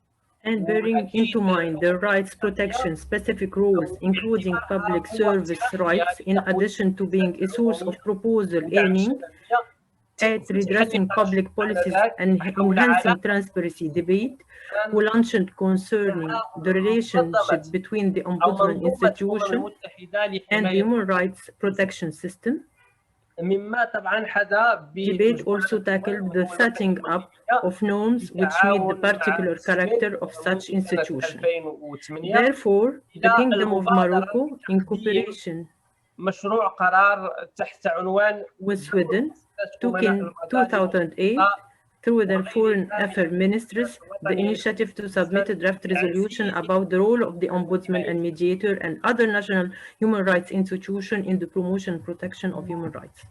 and bearing into mind the rights protection specific rules, including public service rights, in addition to being a source of proposal aiming at redressing public policies and enhancing transparency debate, who launched concerning the relationship between the Ombudsman Institution and the human rights protection system. Debate also tackled the setting up of norms which meet the particular character of such institution. Therefore, the Kingdom of Morocco, in cooperation with Sweden, took in 2008, through their foreign affairs ministries, the initiative to submit a draft resolution about the role of the Ombudsman and mediator and other national human rights institutions in the promotion and protection of human rights.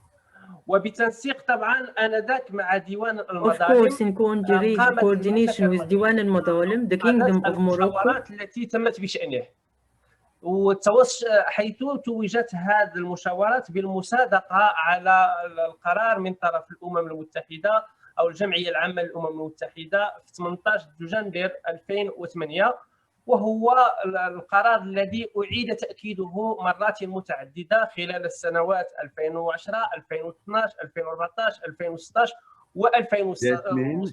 وبتنسيق طبعا آنذاك مع ديوان Of course, in coordination with Diwan al-Madhalim, the Kingdom of Morocco, التي تمت بشأنه، حيث توجت هذه المشاورات بالمصادقة على القرار من طرف الأمم المتحدة أو الجمعية العامة للأمم المتحدة في 18 دجنبر 2008، وهو القرار الذي أعيد تأكيده مرات متعددة خلال السنوات 2010 2012 2014 2016 و2017.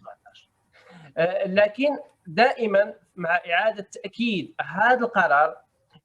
لكن دائما مع إعادة تأكيد هذا القرار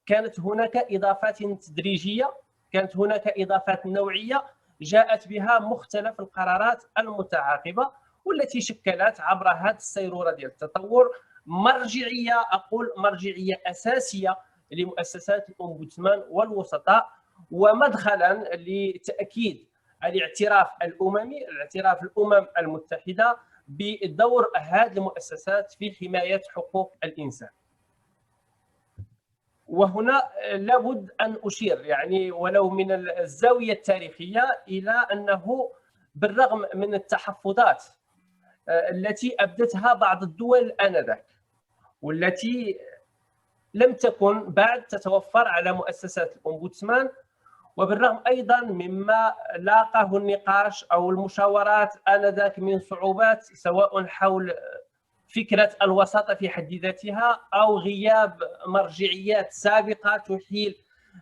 كانت هناك إضافات تدريجية، كانت هناك إضافات نوعية جاءت بها مختلف القرارات المتعاقبة والتي شكلت عبر هذه السيرورة ديال التطور مرجعية، أقول مرجعية أساسية لمؤسسات الأومبودسمان والوسطاء، ومدخلا لتأكيد الاعتراف الأممي، الاعتراف الأمم المتحدة بدور هذه المؤسسات في حماية حقوق الإنسان. وهنا لابد أن أشير يعني ولو من الزاوية التاريخية إلى أنه بالرغم من التحفظات التي أبدتها بعض الدول آنذاك والتي لم تكن بعد تتوفر على مؤسسات الأومبودسمان، وبالرغم أيضا مما لاقاه النقاش أو المشاورات آنذاك من صعوبات سواء حول فكرة الوساطة في حد ذاتها أو غياب مرجعيات سابقة تحيل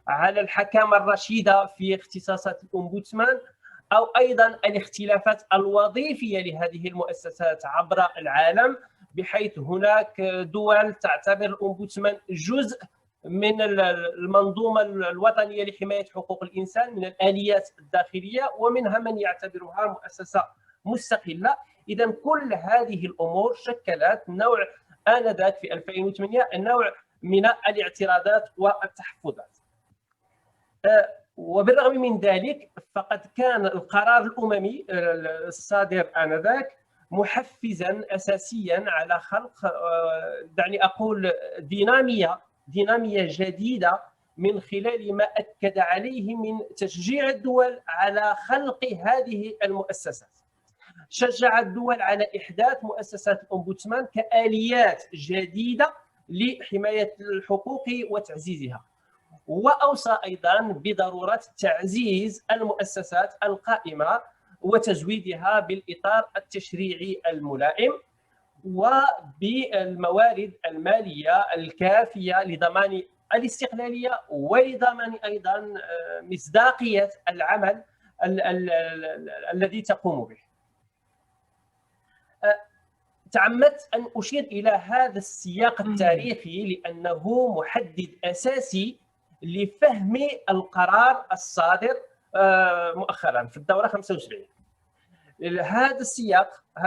على الحكامة الرشيدة في اختصاصات الأومبودسمان، أو أيضا الاختلافات الوظيفية لهذه المؤسسات عبر العالم، بحيث هناك دول تعتبر الأومبودسمان جزء من المنظومة الوطنية لحماية حقوق الإنسان من الآليات الداخلية، ومنها من يعتبرها مؤسسة مستقلة. إذا كل هذه الأمور شكلت نوع آنذاك في 2008 نوع من الاعتراضات والتحفظات. وبالرغم من ذلك فقد كان القرار الأممي الصادر آنذاك محفزا أساسيا على خلق دعني أقول دينامية جديدة من خلال ما أكد عليه من تشجيع الدول على خلق هذه المؤسسات. شجع الدول على إحداث مؤسسات الأومبودسمان كآليات جديدة لحماية الحقوق وتعزيزها، وأوصى أيضا بضرورة تعزيز المؤسسات القائمة وتزويدها بالإطار التشريعي الملائم وبالموارد المالية الكافية لضمان الاستقلالية ولضمان أيضا مصداقية العمل الذي تقوم به. تعمدت أن أشير إلى هذا السياق التاريخي لأنه محدد أساسي لفهم القرار الصادر مؤخرا في الدورة 75. هذا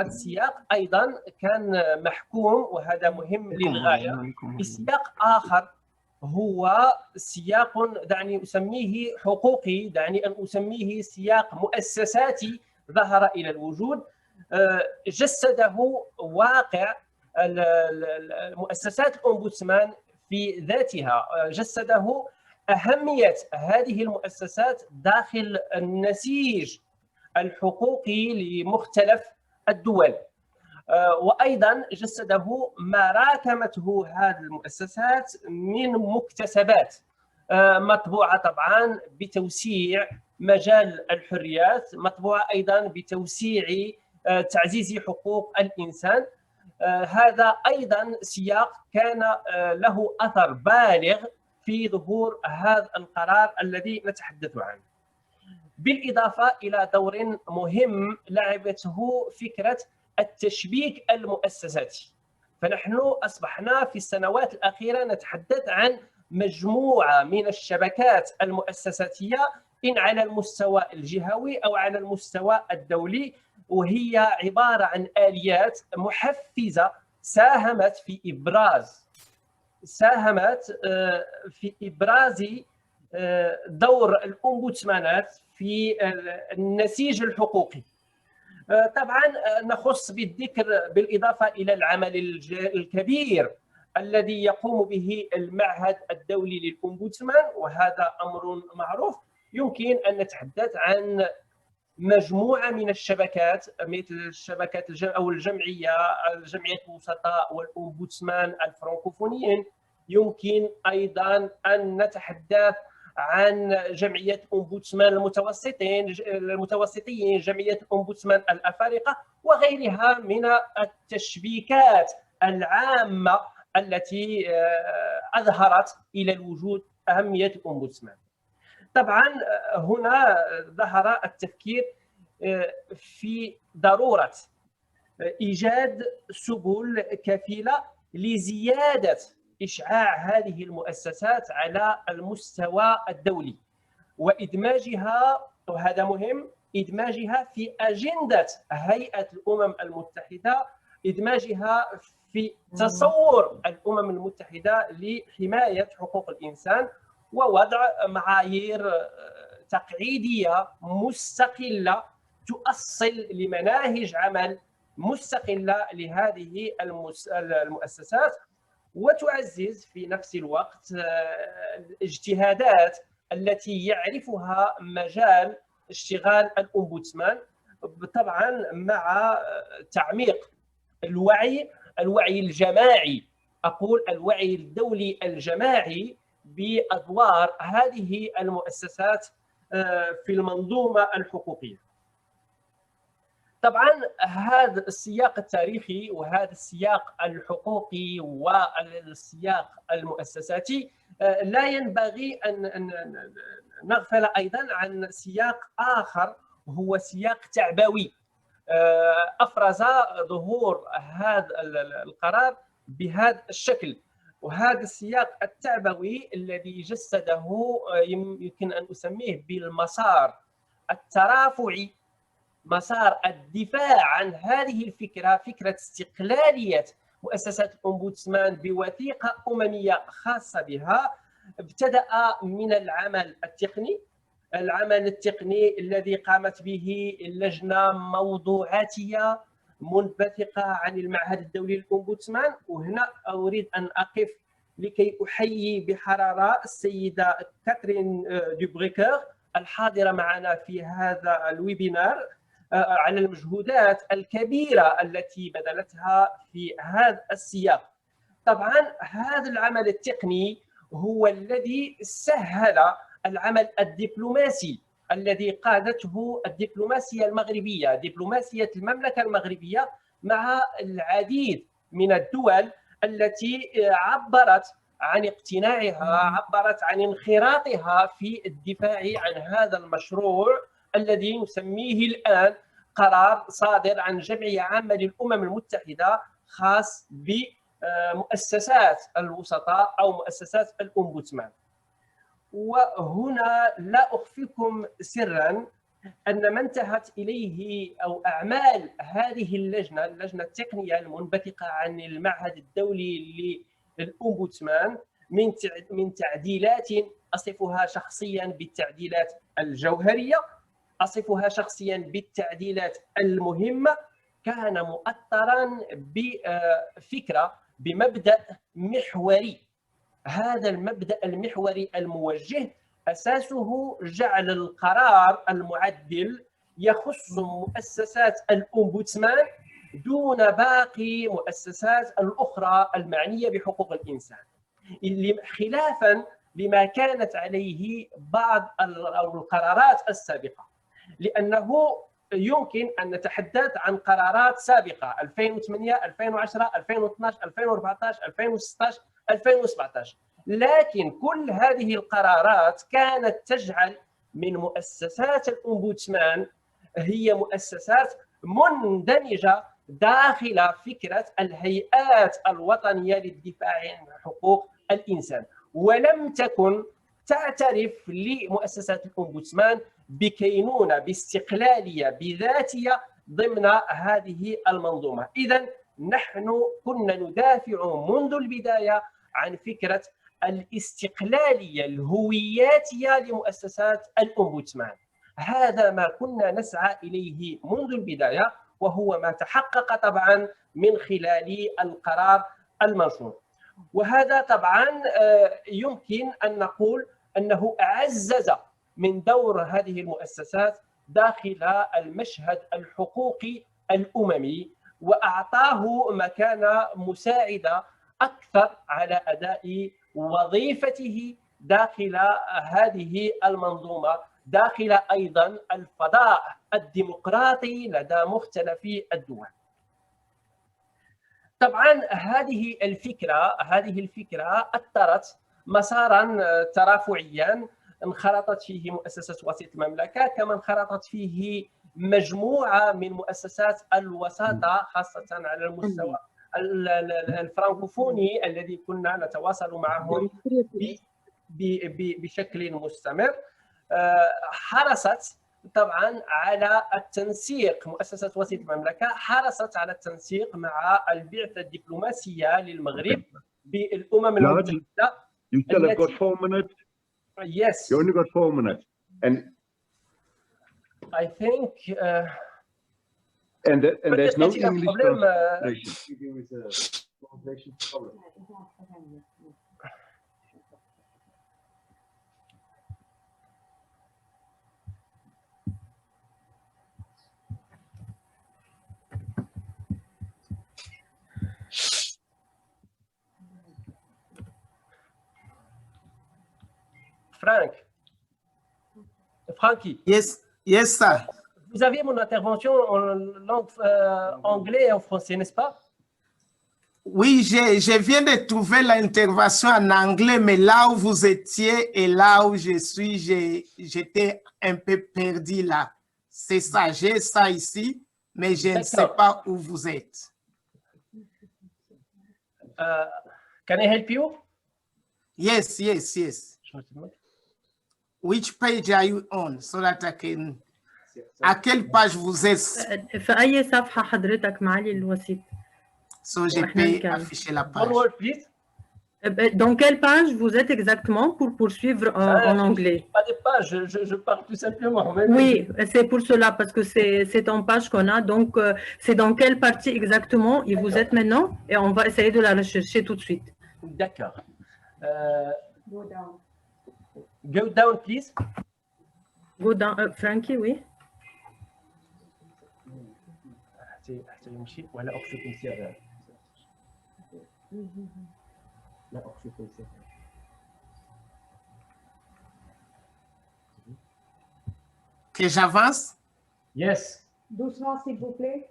السياق أيضا كان محكوم، وهذا مهم للغاية، بسياق آخر هو سياق دعني أسميه حقوقي، دعني أن أسميه سياق مؤسساتي ظهر إلى الوجود، جسده واقع مؤسسات الأومبودسمان في ذاتها، جسده أهمية هذه المؤسسات داخل النسيج الحقوقي لمختلف الدول، وأيضا جسده ما راكمته هذه المؤسسات من مكتسبات مطبوعة طبعا بتوسيع مجال الحريات، مطبوعة أيضا بتوسيع تعزيز حقوق الإنسان. هذا أيضا سياق كان له أثر بالغ في ظهور هذا القرار الذي نتحدث عنه، بالإضافة إلى دور مهم لعبته فكرة التشبيك المؤسساتي. فنحن أصبحنا في السنوات الأخيرة نتحدث عن مجموعة من الشبكات المؤسساتية إن على المستوى الجهوي أو على المستوى الدولي، وهي عبارة عن آليات محفزة ساهمت في إبراز دور الأومبودسمانات في النسيج الحقوقي. طبعا نخص بالذكر بالإضافة إلى العمل الكبير الذي يقوم به المعهد الدولي للأومبودسمان، وهذا أمر معروف. يمكن أن نتحدث عن مجموعة من الشبكات مثل الشبكات أو جمعية الوسطاء والأومبودسمان الفرنكوفونيين. يمكن أيضا أن نتحدث عن جمعية أومبودسمان المتوسطيين، جمعية أومبودسمان الأفارقة وغيرها من التشبيكات العامة التي أظهرت إلى الوجود أهمية الأومبودسمان. طبعا هنا ظهر التفكير في ضرورة إيجاد سبل كفيلة لزيادة إشعاع هذه المؤسسات على المستوى الدولي وإدماجها، وهذا مهم، إدماجها في أجندة هيئة الأمم المتحدة، إدماجها في تصور الأمم المتحدة لحماية حقوق الإنسان ووضع معايير تقعيدية مستقلة تؤصل لمناهج عمل مستقلة لهذه المؤسسات، وتعزز في نفس الوقت الاجتهادات التي يعرفها مجال اشتغال الأومبودسمان، طبعا مع تعميق الوعي الجماعي، أقول الوعي الدولي الجماعي بأدوار هذه المؤسسات في المنظومة الحقوقية. طبعا هذا السياق التاريخي وهذا السياق الحقوقي والسياق المؤسساتي لا ينبغي أن نغفل أيضا عن سياق آخر، هو سياق تعبوي أفرز ظهور هذا القرار بهذا الشكل. وهذا السياق التعبوي الذي جسده يمكن أن أسميه بالمسار الترافعي، مسار الدفاع عن هذه الفكرة، فكرة استقلالية مؤسسات الأومبودسمان بوثيقة أممية خاصة بها. ابتدأ من العمل التقني الذي قامت به لجنة موضوعاتية منبثقة عن المعهد الدولي للأومبودسمان. وهنا أريد أن أقف لكي أحيي بحرارة السيدة كاترين دوبريكر الحاضرة معنا في هذا الويبينار على المجهودات الكبيرة التي بذلتها في هذا السياق. طبعا هذا العمل التقني هو الذي سهل العمل الدبلوماسي الذي قادته الدبلوماسية المغربية، دبلوماسية المملكة المغربية مع العديد من الدول التي عبرت عن اقتناعها، عبرت عن انخراطها في الدفاع عن هذا المشروع الذي نسميه الآن قرار صادر عن جمعية عامة للأمم المتحدة خاص بمؤسسات الوسطاء أو مؤسسات الأومبودسمان. وهنا لا أخفيكم سرا أن ما انتهت إليه أو أعمال هذه اللجنة التقنية المنبثقة عن المعهد الدولي للأومبودسمان من تعديلات أصفها شخصيا بالتعديلات الجوهرية، أصفها شخصيا بالتعديلات المهمة، كان مؤطرا بفكرة بمبدأ محوري. هذا المبدأ المحوري الموجه أساسه جعل القرار المعدل يخص مؤسسات الأومبودسمان دون باقي مؤسسات الأخرى المعنية بحقوق الإنسان، خلافا لما كانت عليه بعض القرارات السابقة. لأنه يمكن أن نتحدث عن قرارات سابقة 2008 2010 2012 2014 2016 2017، لكن كل هذه القرارات كانت تجعل من مؤسسات الأومبودسمان هي مؤسسات مندمجة داخل فكرة الهيئات الوطنية للدفاع عن حقوق الإنسان، ولم تكن تعترف لمؤسسات الأومبودسمان بكينونة، باستقلالية، بذاتية ضمن هذه المنظومة. إذن نحن كنا ندافع منذ البداية عن فكرة الاستقلالية الهوياتية لمؤسسات الأومبودسمان. هذا ما كنا نسعى إليه منذ البداية، وهو ما تحقق طبعا من خلال القرار المنشور. وهذا طبعا يمكن أن نقول أنه أعزز من دور هذه المؤسسات داخل المشهد الحقوقي الأممي، وأعطاه مكانة مساعدة أكثر على أداء وظيفته داخل هذه المنظومة، داخل أيضا الفضاء الديمقراطي لدى مختلف الدول. طبعا هذه الفكرة أثرت مسارا ترافعيا انخرطت فيه مؤسسة وسيط المملكة، كما انخرطت فيه مجموعة من مؤسسات الوساطة خاصة على المستوى الفرنكوفوني الذي كنا نتواصل معهم بشكل مستمر. حرصت طبعا على التنسيق، مؤسسة وسيط المملكة حرصت على التنسيق مع البعثة الدبلوماسية للمغرب بالأمم المتحدة. You still have got 4 minutes? Yes. You only got 4 minutes. And I think And there's no peut-être qu'il y a un English problème, translation. There is a translation problem. Frankie. Yes, yes, sir. Vous aviez mon intervention en langue anglais et en français, n'est-ce pas? Oui, je viens de trouver l'intervention en anglais, mais là où vous étiez et là où je suis, j'étais un peu perdu là. C'est ça, j'ai ça ici, mais je ne sais pas où vous êtes. Can I help you? Yes, yes, yes. Which page are you on so that I can... À quelle page vous êtes? في أي صفحة حضرتك معالي الوسيط؟ So je peux afficher la page. One word, please. Dans quelle page vous êtes exactement pour poursuivre en anglais? Pas des pages, je parle tout simplement. Oui, c'est pour cela, parce que c'est en page qu'on a. Donc, c'est dans quelle partie exactement et vous êtes maintenant? Et on va essayer de la rechercher tout de suite. D'accord. Go down. Go down, please. Go down, Frankie, oui. Que j'avance? Yes. Doucement, s'il vous plaît.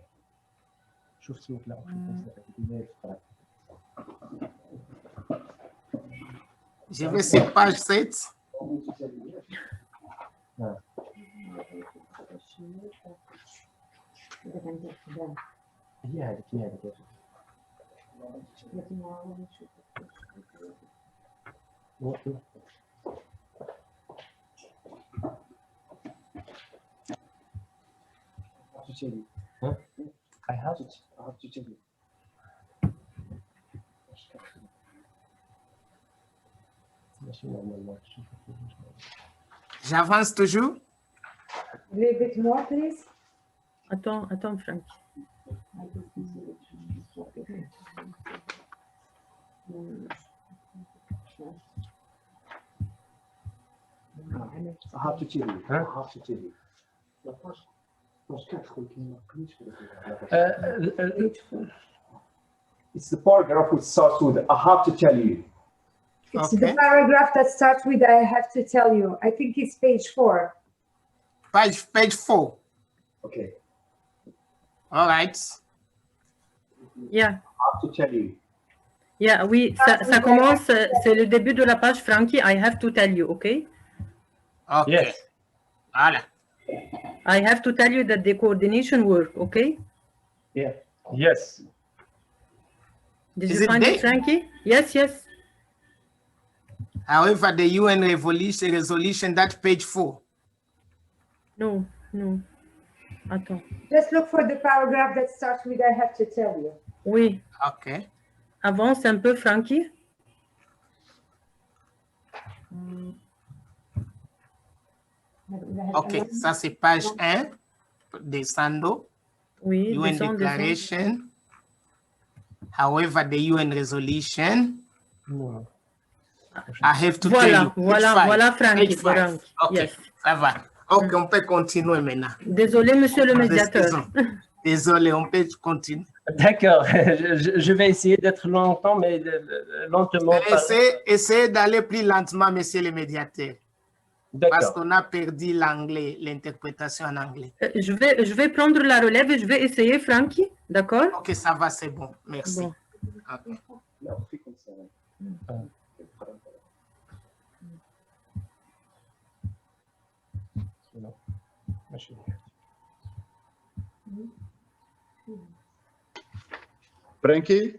Je vais sur page 7. I have to tell you. J'avance toujours? A little bit more, please. Attends, Frankie. I have to tell you. I have to tell you. It's the paragraph which starts with I have to tell you. It's the paragraph that starts with I have to tell you. I think it's page 4. Page 4. Okay. All right. Yeah. I have to tell you. Yeah, oui, ça commence, c'est le début de la page, Frankie. I have to tell you, okay? Okay. Yes. Voilà. I have to tell you that the coordination work, okay? Yeah. Yes. Did Is you it find there? it, Frankie? Yes, yes. However, the UN resolution, that page 4. No. Attends. Just look for the paragraph that starts with I have to tell you. Oui. Okay. Avance un peu, Frankie. Ok, ça c'est page 1. Descendo. Oui, UN descends. declaration. However, the UN resolution. I have to tell you. Voilà, Frankie. Page 5. Ok, Yes. ça va. Ok, on peut continuer maintenant. Désolé, monsieur le médiateur. Désolé, on peut continuer. D'accord. Je vais essayer d'être lentement, mais lentement. Essayez d'aller plus lentement, monsieur le médiateur. Parce qu'on a perdu l'anglais, l'interprétation en anglais. Je vais prendre la relève et je vais essayer, Frankie. D'accord? Ok, ça va, c'est bon. Merci. Bon. Okay. Frankie,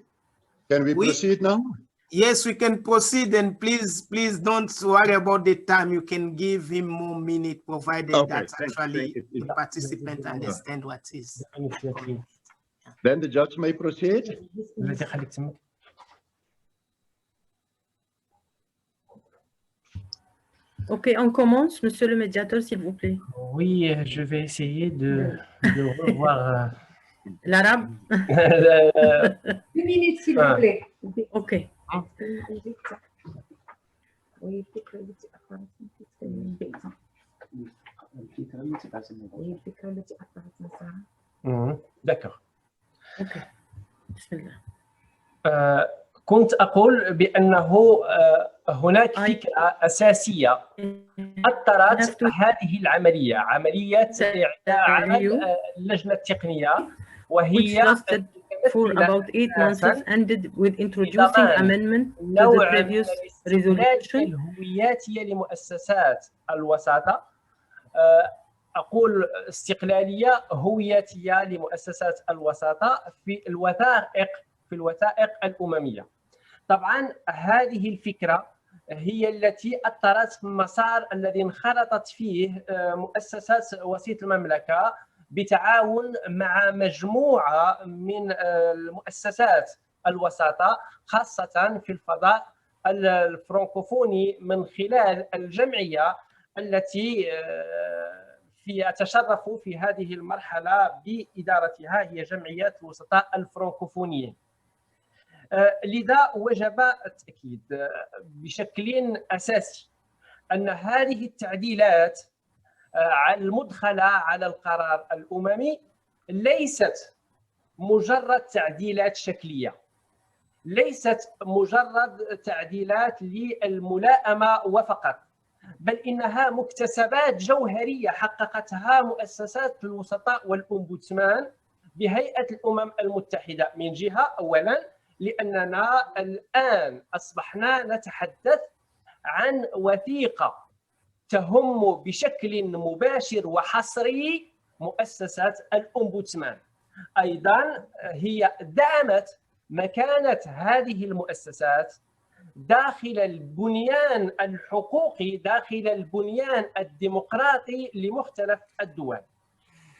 can we proceed now? Yes, we can proceed, and please don't worry about the time. You can give him more minutes, provided that actually the participant understand what is. Then the judge may proceed. Ok, on commence, monsieur le médiateur, s'il vous plaît. Oui, je vais essayer de revoir. L'arabe? 2 minutes, s'il vous plaît. Ok. D'accord. Ok. بسم الله. كنت أقول بأنه هناك فكرة أساسية أثرت هذه العملية، عملية عمل اللجنة التقنية، وهي for about 8 months ended with introducing amendment to the previous resolution. الهوياتية لمؤسسات الوساطة، أقول استقلالية هوياتية لمؤسسات الوساطة في الوثائق الأممية. طبعا هذه الفكرة هي التي أثرت في المسار الذي انخرطت فيه مؤسسات وسيط المملكة بتعاون مع مجموعة من المؤسسات الوساطة، خاصة في الفضاء الفرنكوفوني، من خلال الجمعية التي أتشرف في هذه المرحلة بإدارتها، هي جمعية الوسطاء الفرنكوفونيين. لذا وجب التأكيد بشكل أساسي أن هذه التعديلات المدخلة على القرار الأممي ليست مجرد تعديلات شكلية، ليست مجرد تعديلات للملائمة وفقط، بل إنها مكتسبات جوهرية حققتها مؤسسات الوسطاء والأومبودسمان بهيئة الأمم المتحدة. من جهة أولا لأننا الآن أصبحنا نتحدث عن وثيقة تهم بشكل مباشر وحصري مؤسسات الأومبودسمان. أيضا هي دعمت مكانة هذه المؤسسات داخل البنيان الحقوقي، داخل البنيان الديمقراطي لمختلف الدول،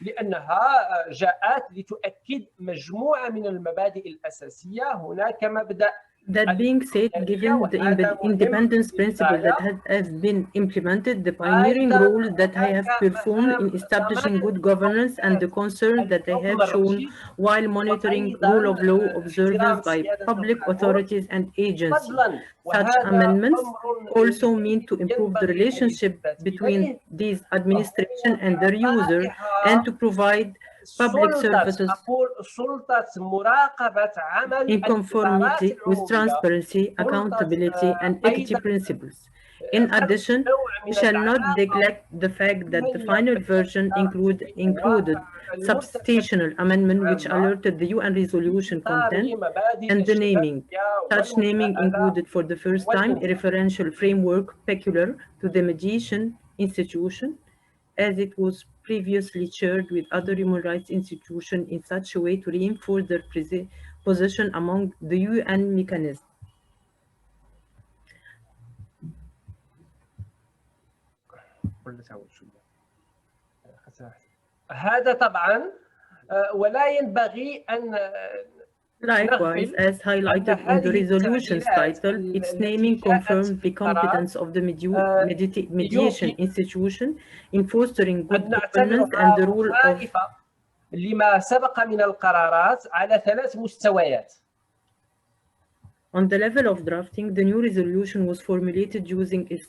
لأنها جاءت لتؤكد مجموعة من المبادئ الأساسية. هناك مبدأ That being said, given the independence principle that has been implemented, the pioneering role that I have performed in establishing good governance, and the concern that I have shown while monitoring rule of law observance by public authorities and agencies. Such amendments also mean to improve the relationship between these administration and their users, and to provide public services in conformity with transparency, accountability, and equity principles. In addition, we shall not neglect the fact that the final version included substantial amendment which alerted the UN resolution content and the naming. Such naming included for the first time a referential framework peculiar to the mediation institution, as it was previously shared with other human rights institutions in such a way to reinforce their position among the UN mechanism. هذا طبعا ولا ينبغي أن Likewise, as highlighted in the resolution's title, its naming confirms the competence of the mediation institution in fostering good governance and the rule of لما سبق من القرارات على 3 مستويات. On the level of drafting, the new resolution was formulated using a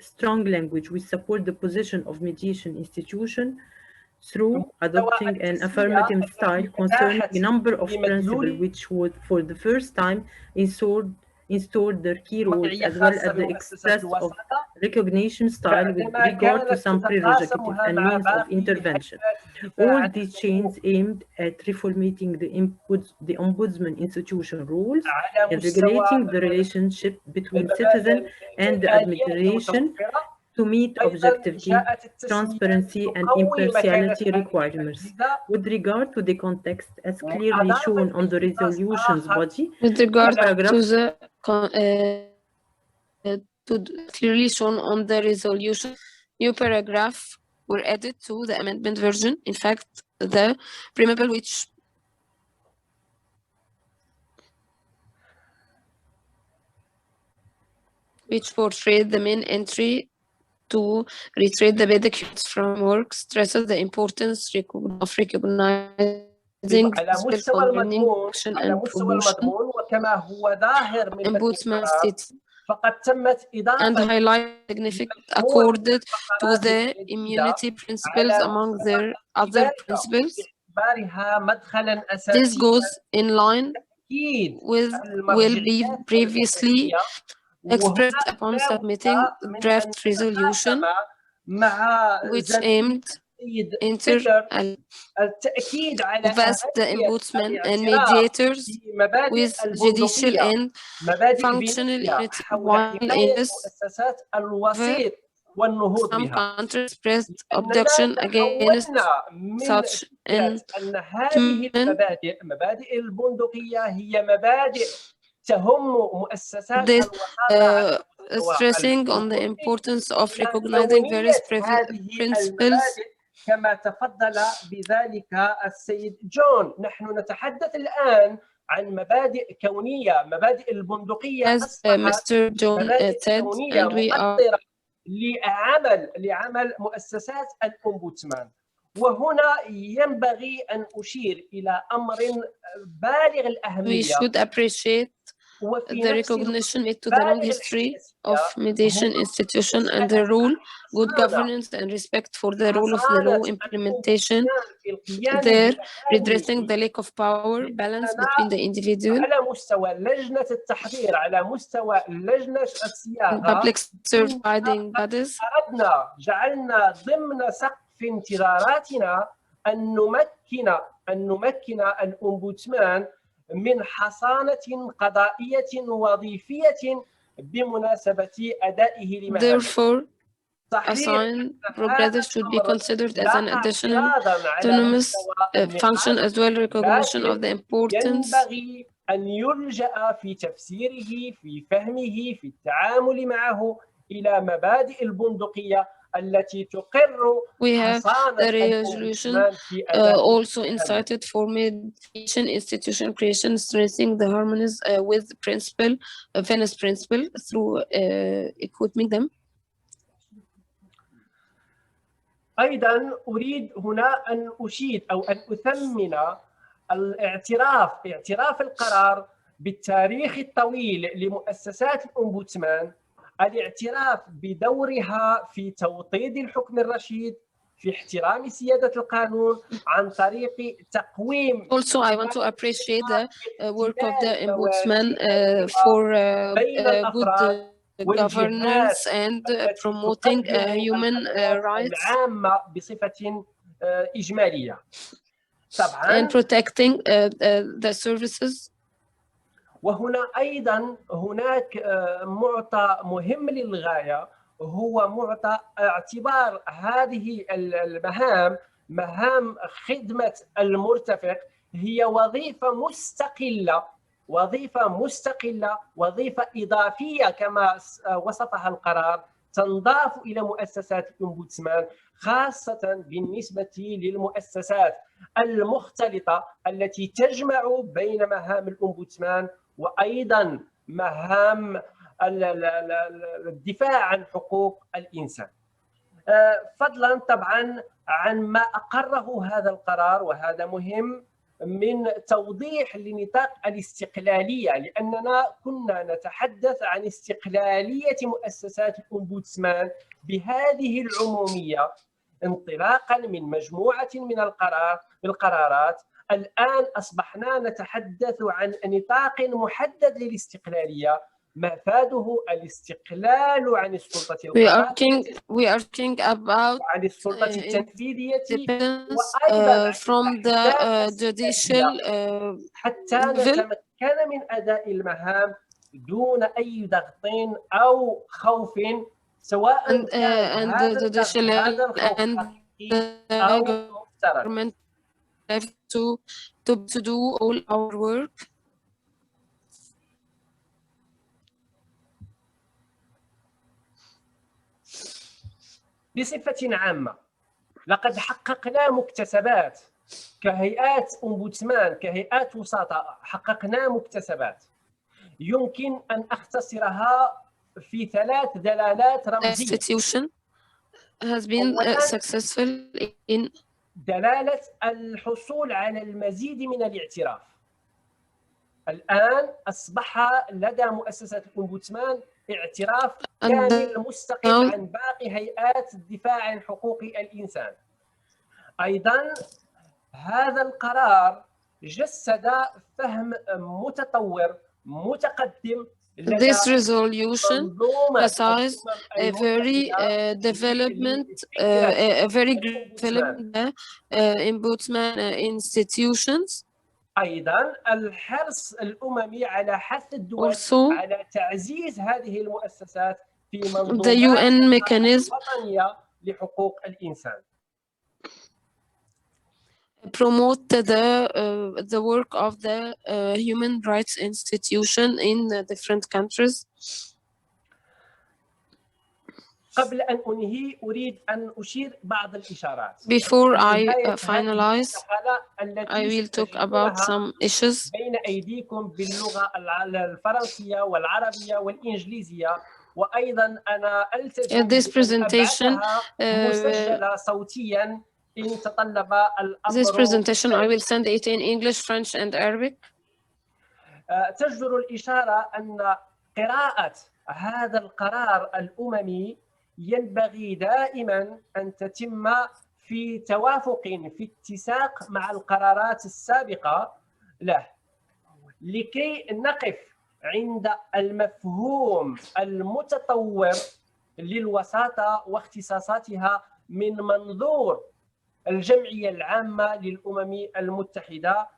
strong language which support the position of mediation institution through adopting an affirmative style concerning a number of principles which would, for the first time, installed their key roles, as well as the express of recognition style with regard to some prerogatives and means of intervention. All these changes aimed at reformulating the Ombudsman institution rules and regulating the relationship between citizen and the administration to meet objectivity, transparency, and impartiality requirements. With regard to the context, as clearly shown on the resolution's body, with regard to clearly shown on the resolution, new paragraph were added to the amendment version. In fact, the preamble which portrayed the main entry to reiterate the basic framework, stresses the importance of recognizing على مستوى المضمون وكما هو ظاهر من Ombudsman فقد تمت إضافة and highlight significant accorded to the immunity principles among their other principles. This goes in line with will be previously expressed upon submitting draft resolution, which aimed vest the ombudsman and mediators with judicial and functional unity, while in this some countries expressed objection against such مبادئ البندقية هي مبادئ تهم مؤسسات this stressing on the importance of recognizing various principles. كما تفضل بذلك السيد جون. نحن نتحدث الآن عن مبادئ كونية، مبادئ البندقية as Mr. John said, and we are لعمل مؤسسات الأومبودسمان. وهنا ينبغي أن أشير إلى أمر بالغ الأهمية. We should appreciate the recognition made to the long history of mediation institution and the rule, good governance and respect for the rule of the law implementation, there redressing the lack of power balance between the individual على مستوى لجنة التحضير، على مستوى لجنة الصياغة public certifying bodies. جعلنا ضمن سقف انتظاراتنا أن نمكن الأومبودسمان من حصانة قضائية وظيفية بمناسبة أدائه لمهامه. Therefore, assigned progressive should be considered as an additional autonomous function as well recognition of the importance. ينبغي أن يلجأ في تفسيره، في فهمه، في التعامل معه إلى مبادئ البندقية التي تقر We have the resolution also incited for mediation institution creation, stressing the harmonies with principle, Venice Principle, through equipping them. أيضا أريد هنا أن أشيد أو أن أثمن اعتراف القرار بالتاريخ الطويل لمؤسسات الأومبودسمان، الاعتراف بدورها في توطيد الحكم الرشيد، في احترام سيادة القانون عن طريق تقويم. Also, I want to appreciate the work of the Ombudsman for good governance and promoting human rights العامة بصفة إجمالية. طبعاً and protecting the services. وهنا أيضاً هناك معطى مهم للغاية، هو معطى اعتبار هذه المهام مهام خدمة المرتفق هي وظيفة مستقلة، وظيفة إضافية كما وصفها القرار، تنضاف إلى مؤسسات الأومبودسمان، خاصة بالنسبة للمؤسسات المختلطة التي تجمع بين مهام الأومبودسمان وأيضا مهام الدفاع عن حقوق الإنسان. فضلا طبعا عن ما أقره هذا القرار، وهذا مهم، من توضيح لنطاق الاستقلالية، لأننا كنا نتحدث عن استقلالية مؤسسات الأومبودسمان بهذه العمومية انطلاقا من مجموعة من القرارات. الآن أصبحنا نتحدث عن نطاق محدد للاستقلالية، مفاده الاستقلال عن السلطة القضائية. We are talking about عن السلطة التنفيذية from the judicial حتى نتمكن من أداء المهام دون أي ضغط أو خوف، سواء كان هذا أو government have to do all our work. بصفة عامة لقد حققنا مكتسبات كهيئات أومبودسمان، كهيئات وساطة، حققنا مكتسبات يمكن أن أختصرها في 3 دلالات رمزية. has been successful in دلالة الحصول على المزيد من الاعتراف. الآن أصبح لدى مؤسسة الأومبودسمان اعتراف كامل مستقل عن باقي هيئات الدفاع عن حقوق الإنسان. أيضا هذا القرار جسد فهم متطور متقدم. This resolution emphasized a very development ombudsman institutions. أيضا الحرص الأممي على حث الدول على تعزيز هذه المؤسسات في منظومات الوطنية لحقوق الإنسان. Promote the work of the human rights institution in different countries. قبل أن أنهي أريد أن أشير بعض الإشارات. Before I finalize, I will talk about some issues. بين أيديكم باللغة الفرنسية والعربية والإنجليزية، وأيضا أنا ألتزم This presentation مسجلة صوتيا إن تطلب الأمر. This presentation I will send it in English, French and Arabic. تجدر الإشارة أن قراءة هذا القرار الأممي ينبغي دائما أن تتم في توافق في اتساق مع القرارات السابقة له، لكي نقف عند المفهوم المتطور للوساطة واختصاصاتها من منظور الجمعية العامة للأمم المتحدة،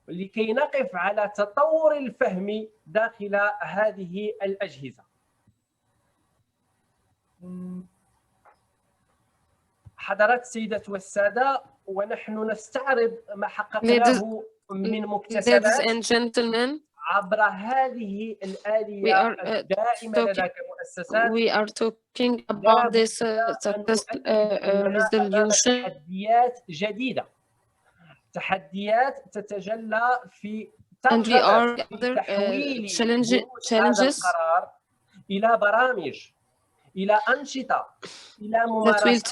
لكي نقف على تطور الفهم داخل هذه الأجهزة. حضرات السيدات والسادة، ونحن نستعرض ما حققناه من مكتسبات عبر هذه الآلية الدائمة لدى كمؤسسات. We are talking about this resolution. تحديات جديدة، تحديات تتجلى في تحويل هذا القرار إلى برامج، إلى أنشطة، إلى ممارسات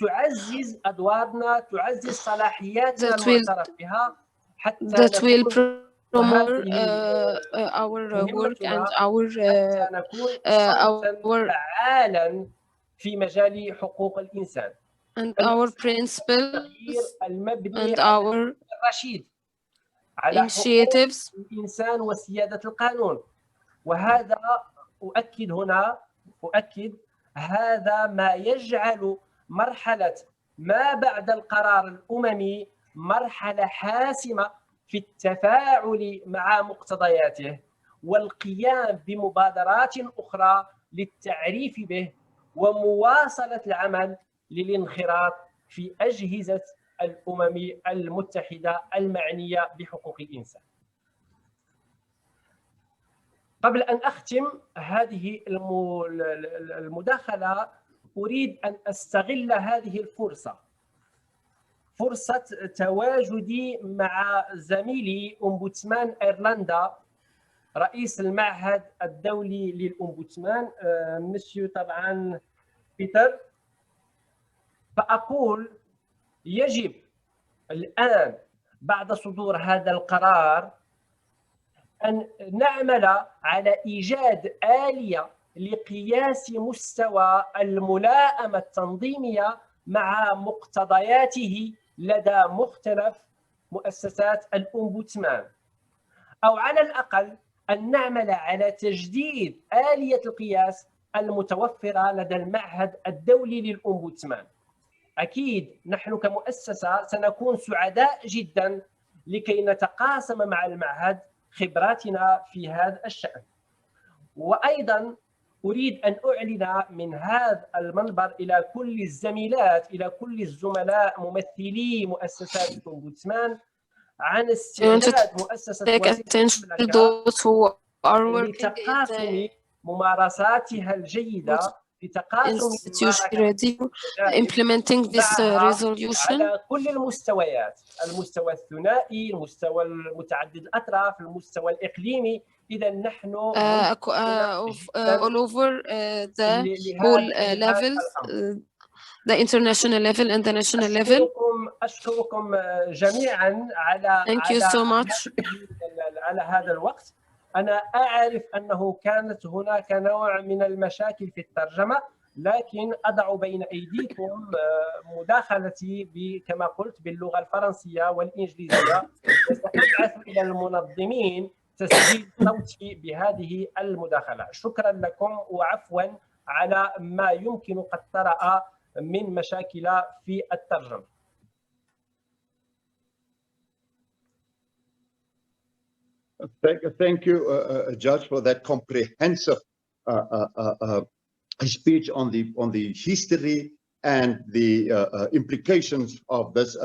تعزز أدوارنا، تعزز صلاحياتنا المعترف بها، حتى نكون our work and our فعالا في مجال حقوق الإنسان and our principles المبني and our الرشيد على initiatives الإنسان وسيادة القانون. وهذا أؤكد هذا ما يجعل مرحلة ما بعد القرار الأممي مرحلة حاسمة في التفاعل مع مقتضياته والقيام بمبادرات أخرى للتعريف به ومواصلة العمل للانخراط في أجهزة الأمم المتحدة المعنية بحقوق الإنسان. قبل أن أختم هذه المداخلة، أريد أن أستغل هذه الفرصة، فرصة تواجدي مع زميلي أومبودسمان أيرلندا رئيس المعهد الدولي للأومبودسمان مسيو طبعا بيتر، فأقول يجب الآن بعد صدور هذا القرار أن نعمل على إيجاد آلية لقياس مستوى الملائمة التنظيمية مع مقتضياته لدى مختلف مؤسسات الأومبودسمان، أو على الأقل أن نعمل على تجديد آلية القياس المتوفرة لدى المعهد الدولي للأومبودسمان. أكيد نحن كمؤسسة سنكون سعداء جدا لكي نتقاسم مع المعهد خبراتنا في هذا الشأن. وأيضا أريد أن أعلن من هذا المنبر إلى كل الزميلات، إلى كل الزملاء ممثلي مؤسسات الأومبودسمان عن استعداد مؤسسة لتقاسم ممارساتها الجيدة institution ready implementing this resolution. على كل المستويات، المستوى الثنائي، المستوى المتعدد الأطراف، المستوى الإقليمي. إذا نحن all over the whole levels, the international level and the national level. أشكركم جميعا على Thank you so much. على هذا الوقت. أنا أعرف أنه كانت هناك نوع من المشاكل في الترجمة، لكن أضع بين أيديكم مداخلتي كما قلت باللغة الفرنسية والإنجليزية، وسأبعث إلى المنظمين تسجيل صوتي بهذه المداخلة. شكرا لكم وعفوا على ما يمكن قد طرأ من مشاكل في الترجمة. Thank you, Judge, for that comprehensive speech on the history and the implications of this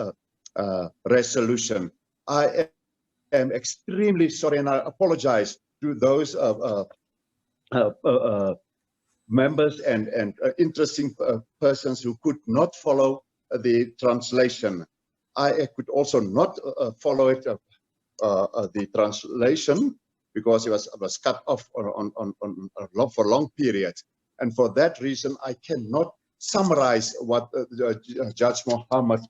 resolution. I am extremely sorry, and I apologize to those members and interesting persons who could not follow the translation. I could also not follow it. The translation, because it was cut off for long periods, and for that reason I cannot summarize what Judge Mohammed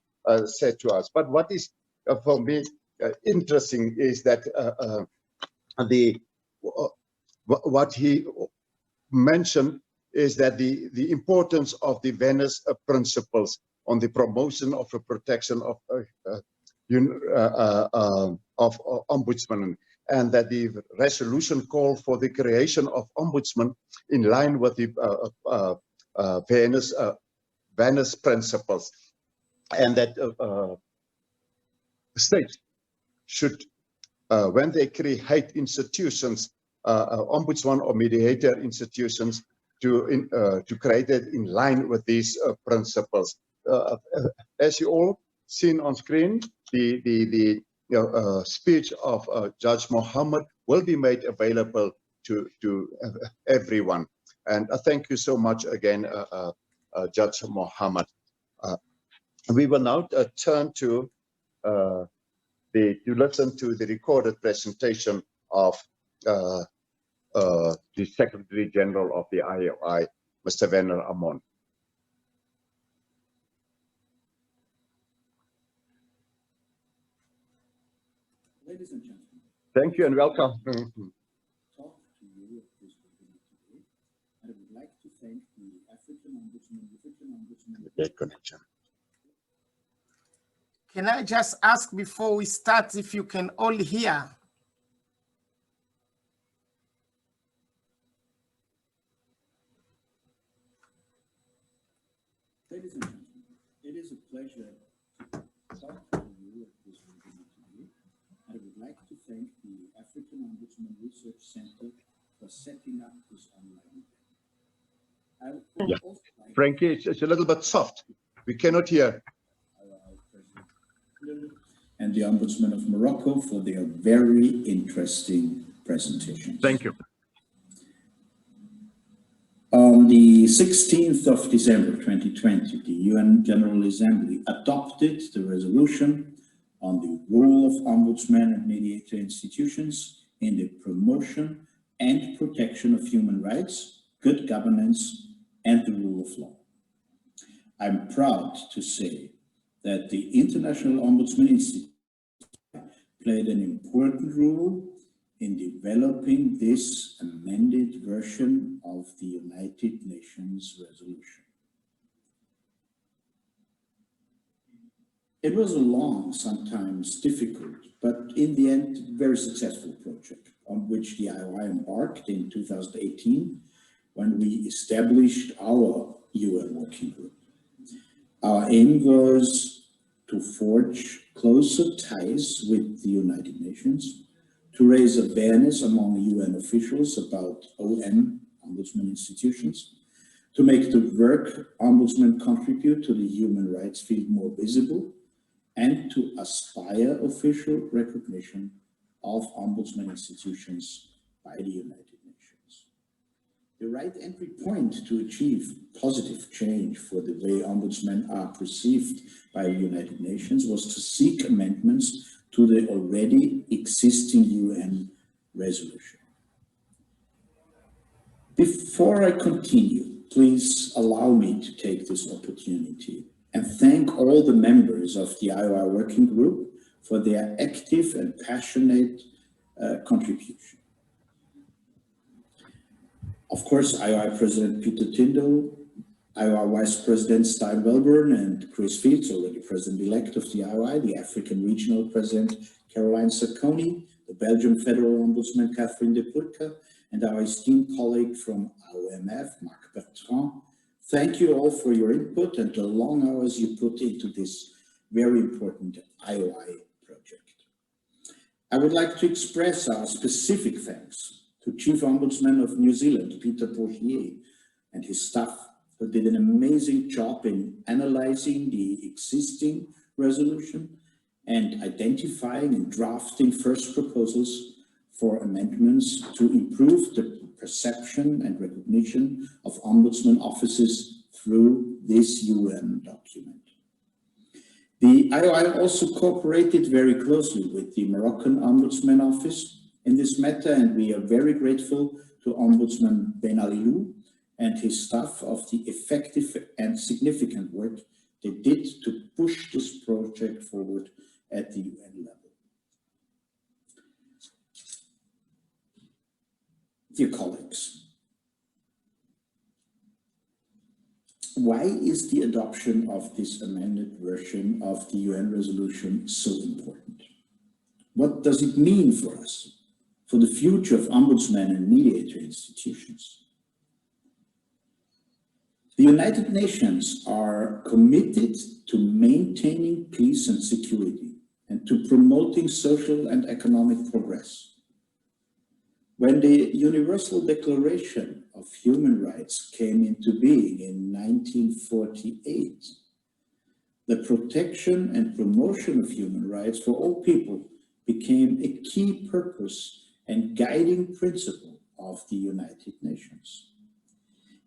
said to us. But what is for me interesting is that what he mentioned is that the importance of the Venice Principles on the promotion of the protection of ombudsman, and that the resolution called for the creation of ombudsman in line with the Venice Principles, and that states should, when they create institutions, ombudsman or mediator institutions, to create it in line with these principles. As you all seen on screen, the speech of Judge Mohammed will be made available to everyone. And thank you so much again, Judge Mohammed. We will now turn to listen to the recorded presentation of the Secretary General of the IOI, Mr. Werner Amon. Ladies and gentlemen, thank you and welcome. Talk to you at this webinar today, and I would like to thank the African Ombudsman. Great connection. Can I just ask before we start if you can all hear? Ladies and gentlemen, it is a pleasure to talk to you at this webinar today. I would like to thank the African Ombudsman Research Center for setting up this online event. Frankie, it's a little bit soft. We cannot hear. And the Ombudsman of Morocco for their very interesting presentations. Thank you. On the 16th of December 2020, the UN General Assembly adopted the resolution on the role of ombudsman and mediator institutions in the promotion and protection of human rights, good governance, and the rule of law. I'm proud to say that the International Ombudsman Institute played an important role in developing this amended version of the United Nations resolution. It was a long, sometimes difficult, but in the end, very successful project on which the IOI embarked in 2018 when we established our UN working group. Our aim was to forge closer ties with the United Nations, to raise awareness among UN officials about ombudsman institutions, to make the work ombudsmen contribute to the human rights field more visible, and to aspire official recognition of ombudsman institutions by the United Nations. The right entry point to achieve positive change for the way ombudsmen are perceived by the United Nations was to seek amendments to the already existing UN resolution. Before I continue, please allow me to take this opportunity and thank all the members of the IOR working group for their active and passionate contribution. Of course, IOR President Peter Tindall, IOR Vice President Stein Welburn, and Chris Fields, already President-elect of the IOI, the African Regional President Caroline Sacconi, the Belgian Federal Ombudsman Catherine de Bruycker, and our esteemed colleague from AOMF, Marc Bertrand. Thank you all for your input and the long hours you put into this very important IOI project. I would like to express our specific thanks to Chief Ombudsman of New Zealand, Peter Portier, and his staff, who did an amazing job in analyzing the existing resolution and identifying and drafting first proposals for amendments to improve the perception and recognition of ombudsman offices through this UN document. The IOI also cooperated very closely with the Moroccan Ombudsman Office in this matter, and we are very grateful to Ombudsman Ben Alilou and his staff of the effective and significant work they did to push this project forward at the UN level. Dear colleagues, why is the adoption of this amended version of the UN resolution so important? What does it mean for us, for the future of ombudsman and mediator institutions? The United Nations are committed to maintaining peace and security and to promoting social and economic progress. When the Universal Declaration of Human Rights came into being in 1948, the protection and promotion of human rights for all people became a key purpose and guiding principle of the United Nations.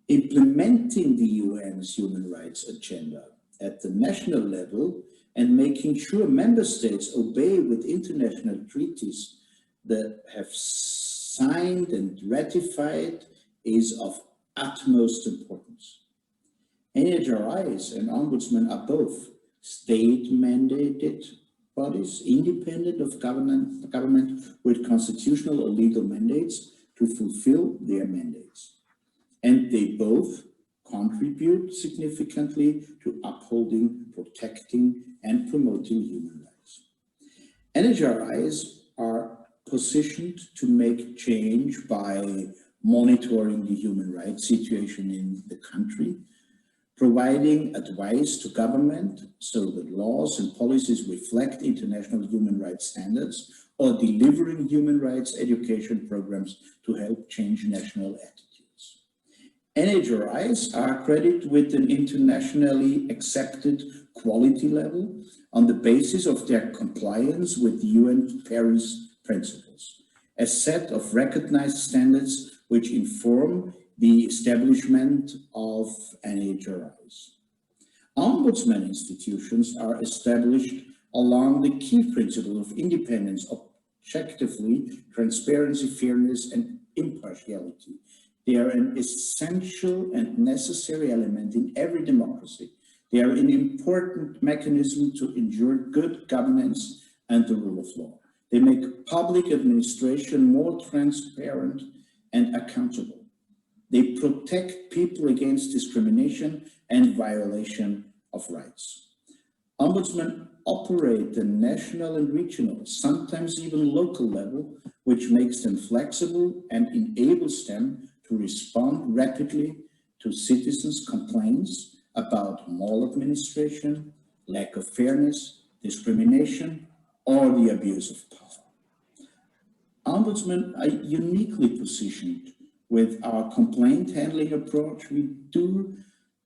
Implementing the UN's human rights agenda at the national level and making sure member states obey with international treaties that have signed and ratified is of utmost importance. NHRIs and ombudsmen are both state-mandated bodies, independent of government with constitutional or legal mandates to fulfill their mandates. And they both contribute significantly to upholding, protecting, and promoting human rights. NHRIs are positioned to make change by monitoring the human rights situation in the country, providing advice to government so that laws and policies reflect international human rights standards, or delivering human rights education programs to help change national attitudes. NHRIs are accredited with an internationally accepted quality level on the basis of their compliance with the UN Paris Principles, a set of recognized standards which inform the establishment of NHRIs. Ombudsman institutions are established along the key principles of independence, objectivity, transparency, fairness, and impartiality. They are an essential and necessary element in every democracy. They are an important mechanism to ensure good governance and the rule of law. They make public administration more transparent and accountable. They protect people against discrimination and violation of rights. Ombudsmen operate at the national and regional, sometimes even local level, which makes them flexible and enables them to respond rapidly to citizens' complaints about maladministration, lack of fairness, discrimination, or the abuse of power. Ombudsmen are uniquely positioned with our complaint handling approach. We do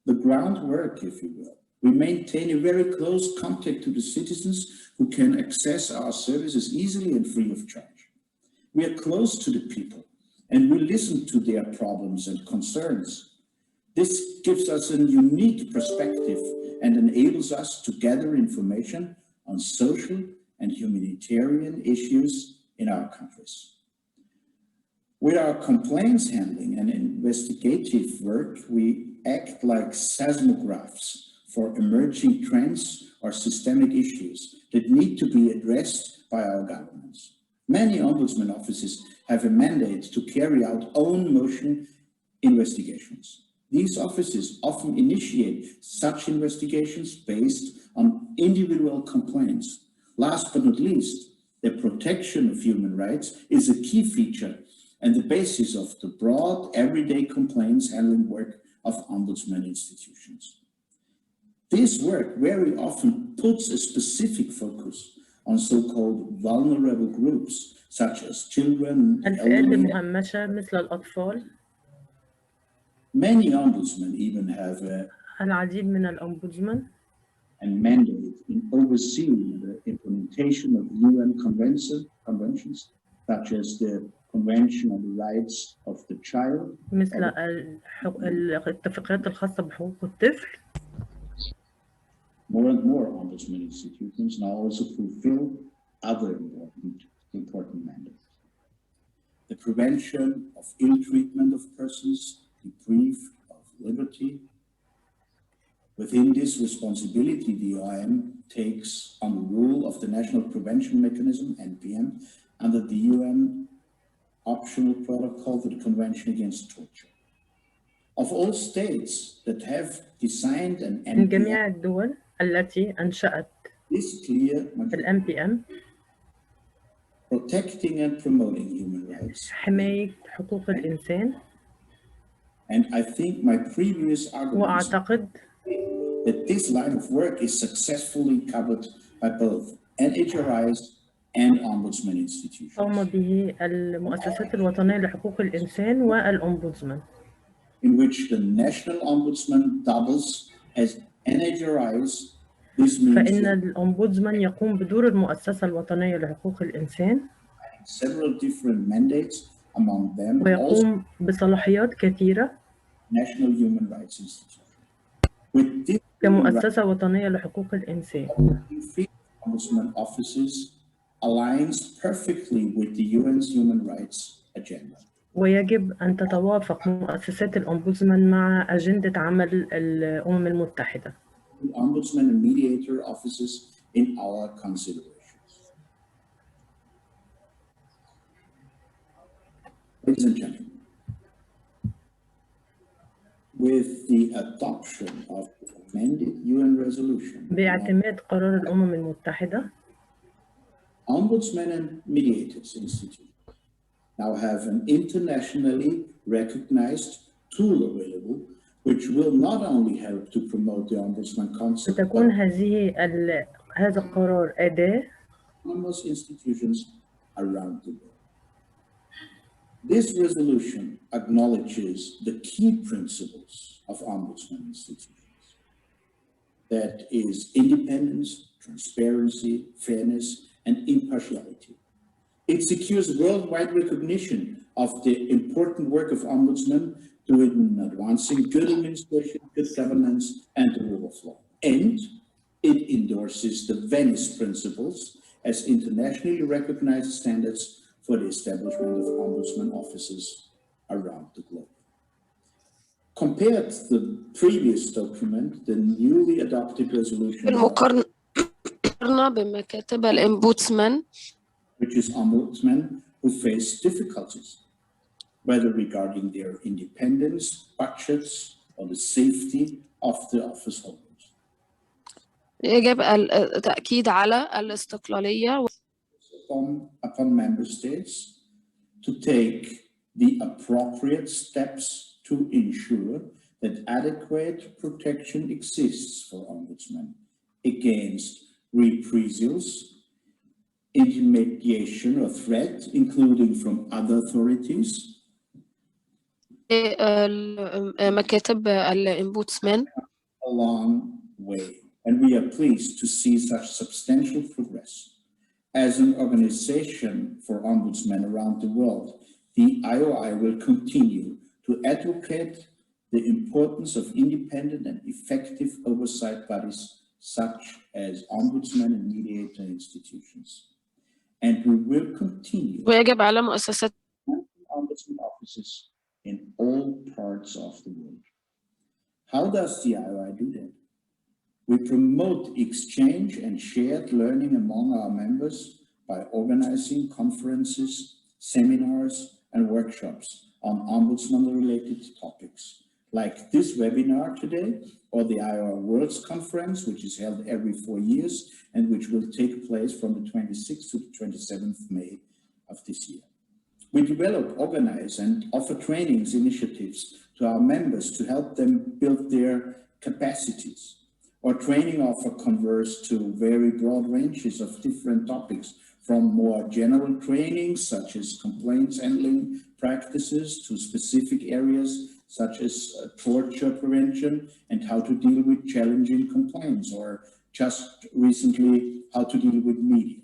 the groundwork, if you will. We maintain a very close contact to the citizens who can access our services easily and free of charge. We are close to the people and we listen to their problems and concerns. This gives us a unique perspective and enables us to gather information on social and humanitarian issues in our countries. With our complaints handling and investigative work, we act like seismographs for emerging trends or systemic issues that need to be addressed by our governments. Many ombudsman offices have a mandate to carry out own motion investigations. These offices often initiate such investigations based on individual complaints. Last but not least, the protection of human rights is a key feature and the basis of the broad everyday complaints handling work of ombudsman institutions. This work very often puts a specific focus on so-called vulnerable groups such as children, الفئات المهمشة مثل الأطفال. Many ombudsmen even have العديد من الأمبودسمان a mandate in overseeing the implementation of UN conventions such as the Convention on the Rights of the Child. مثل الاتفاقيات الخاصة بحقوق الطفل. More and more ombudsman institutions now also fulfill other important mandates. The prevention of ill treatment of persons deprived of liberty. Within this responsibility, the OIM takes on the role of the National Prevention Mechanism, NPM, under the UN optional protocol to the Convention Against Torture. Of all states that have designed an NPM, من جميع الدول التي أنشأت this clear الMPM protecting and promoting human rights. حماية حقوق الإنسان. And I think my previous arguments وأعتقد that this line of work is successfully covered by both NHRIs and Ombudsman institutions. قام به المؤسسات الوطنية لحقوق الإنسان والأمبودسمان. In which the National Ombudsman doubles as NHRIs. This means فإن الأمبودسمان يقوم بدور المؤسسة الوطنية لحقوق الإنسان. Several different mandates, among them ويقوم بصلاحيات كثيرة. National Human Rights Institute. With this كمؤسسة وطنية لحقوق الإنسان. Ombudsman offices aligns perfectly with the UN's human rights agenda. ويجب أن تتوافق مؤسسات الأمبودسمان مع أجندة عمل الأمم المتحدة. The Ombudsman and Mediator offices in our considerations. Ladies and gentlemen, with the adoption of the amended UN resolution, باعتماد قرار الأمم المتحدة, Ombudsman and Mediators Institute now have an internationally recognized tool available, which will not only help to promote the Ombudsman concept, ستكون هذا القرار أداة autonomous institutions around the world. This resolution acknowledges the key principles of Ombudsman institutions. That is independence, transparency, fairness, and impartiality. It secures worldwide recognition of the important work of ombudsmen in advancing good administration, good governance, and the rule of law. And it endorses the Venice Principles as internationally recognized standards for the establishment of ombudsman offices around the globe. Compared to the previous document, the newly adopted resolution, بمكاتب الإمبودسمان, which is ombudsmen who face difficulties, whether regarding their independence, budgets, or the safety of the office holders. يجب التأكيد على الاستقلالية upon member states to take the appropriate steps to ensure that adequate protection exists for ombudsmen against reprisals, intimidation or threat, including from other authorities. مكاتب الإمبودسمان A long way, and we are pleased to see such substantial progress. As an organization for ombudsmen around the world, the IOI will continue to advocate the importance of independent and effective oversight bodies such as ombudsman and mediator institutions. And we will continue ويجب على مؤسسات ombudsman offices in all parts of the world. How does the IOI do that? We promote exchange and shared learning among our members by organizing conferences, seminars, and workshops on ombudsman-related topics, like this webinar today, or the IOI Worlds Conference, which is held every 4 years and which will take place from the 26th to the 27th May of this year. We develop, organize, and offer trainings initiatives to our members to help them build their capacities, or training offer converts to very broad ranges of different topics, from more general trainings such as complaints handling practices to specific areas such as torture prevention and how to deal with challenging complaints, or just recently how to deal with media.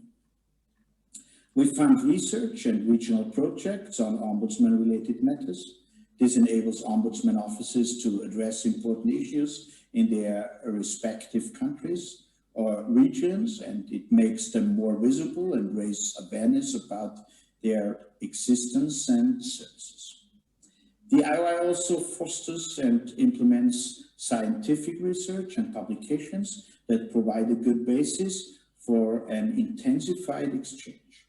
We fund research and regional projects on ombudsman-related matters. This enables ombudsman offices to address important issues in their respective countries or regions, and it makes them more visible and raise awareness about their existence and services. The IOI also fosters and implements scientific research and publications that provide a good basis for an intensified exchange.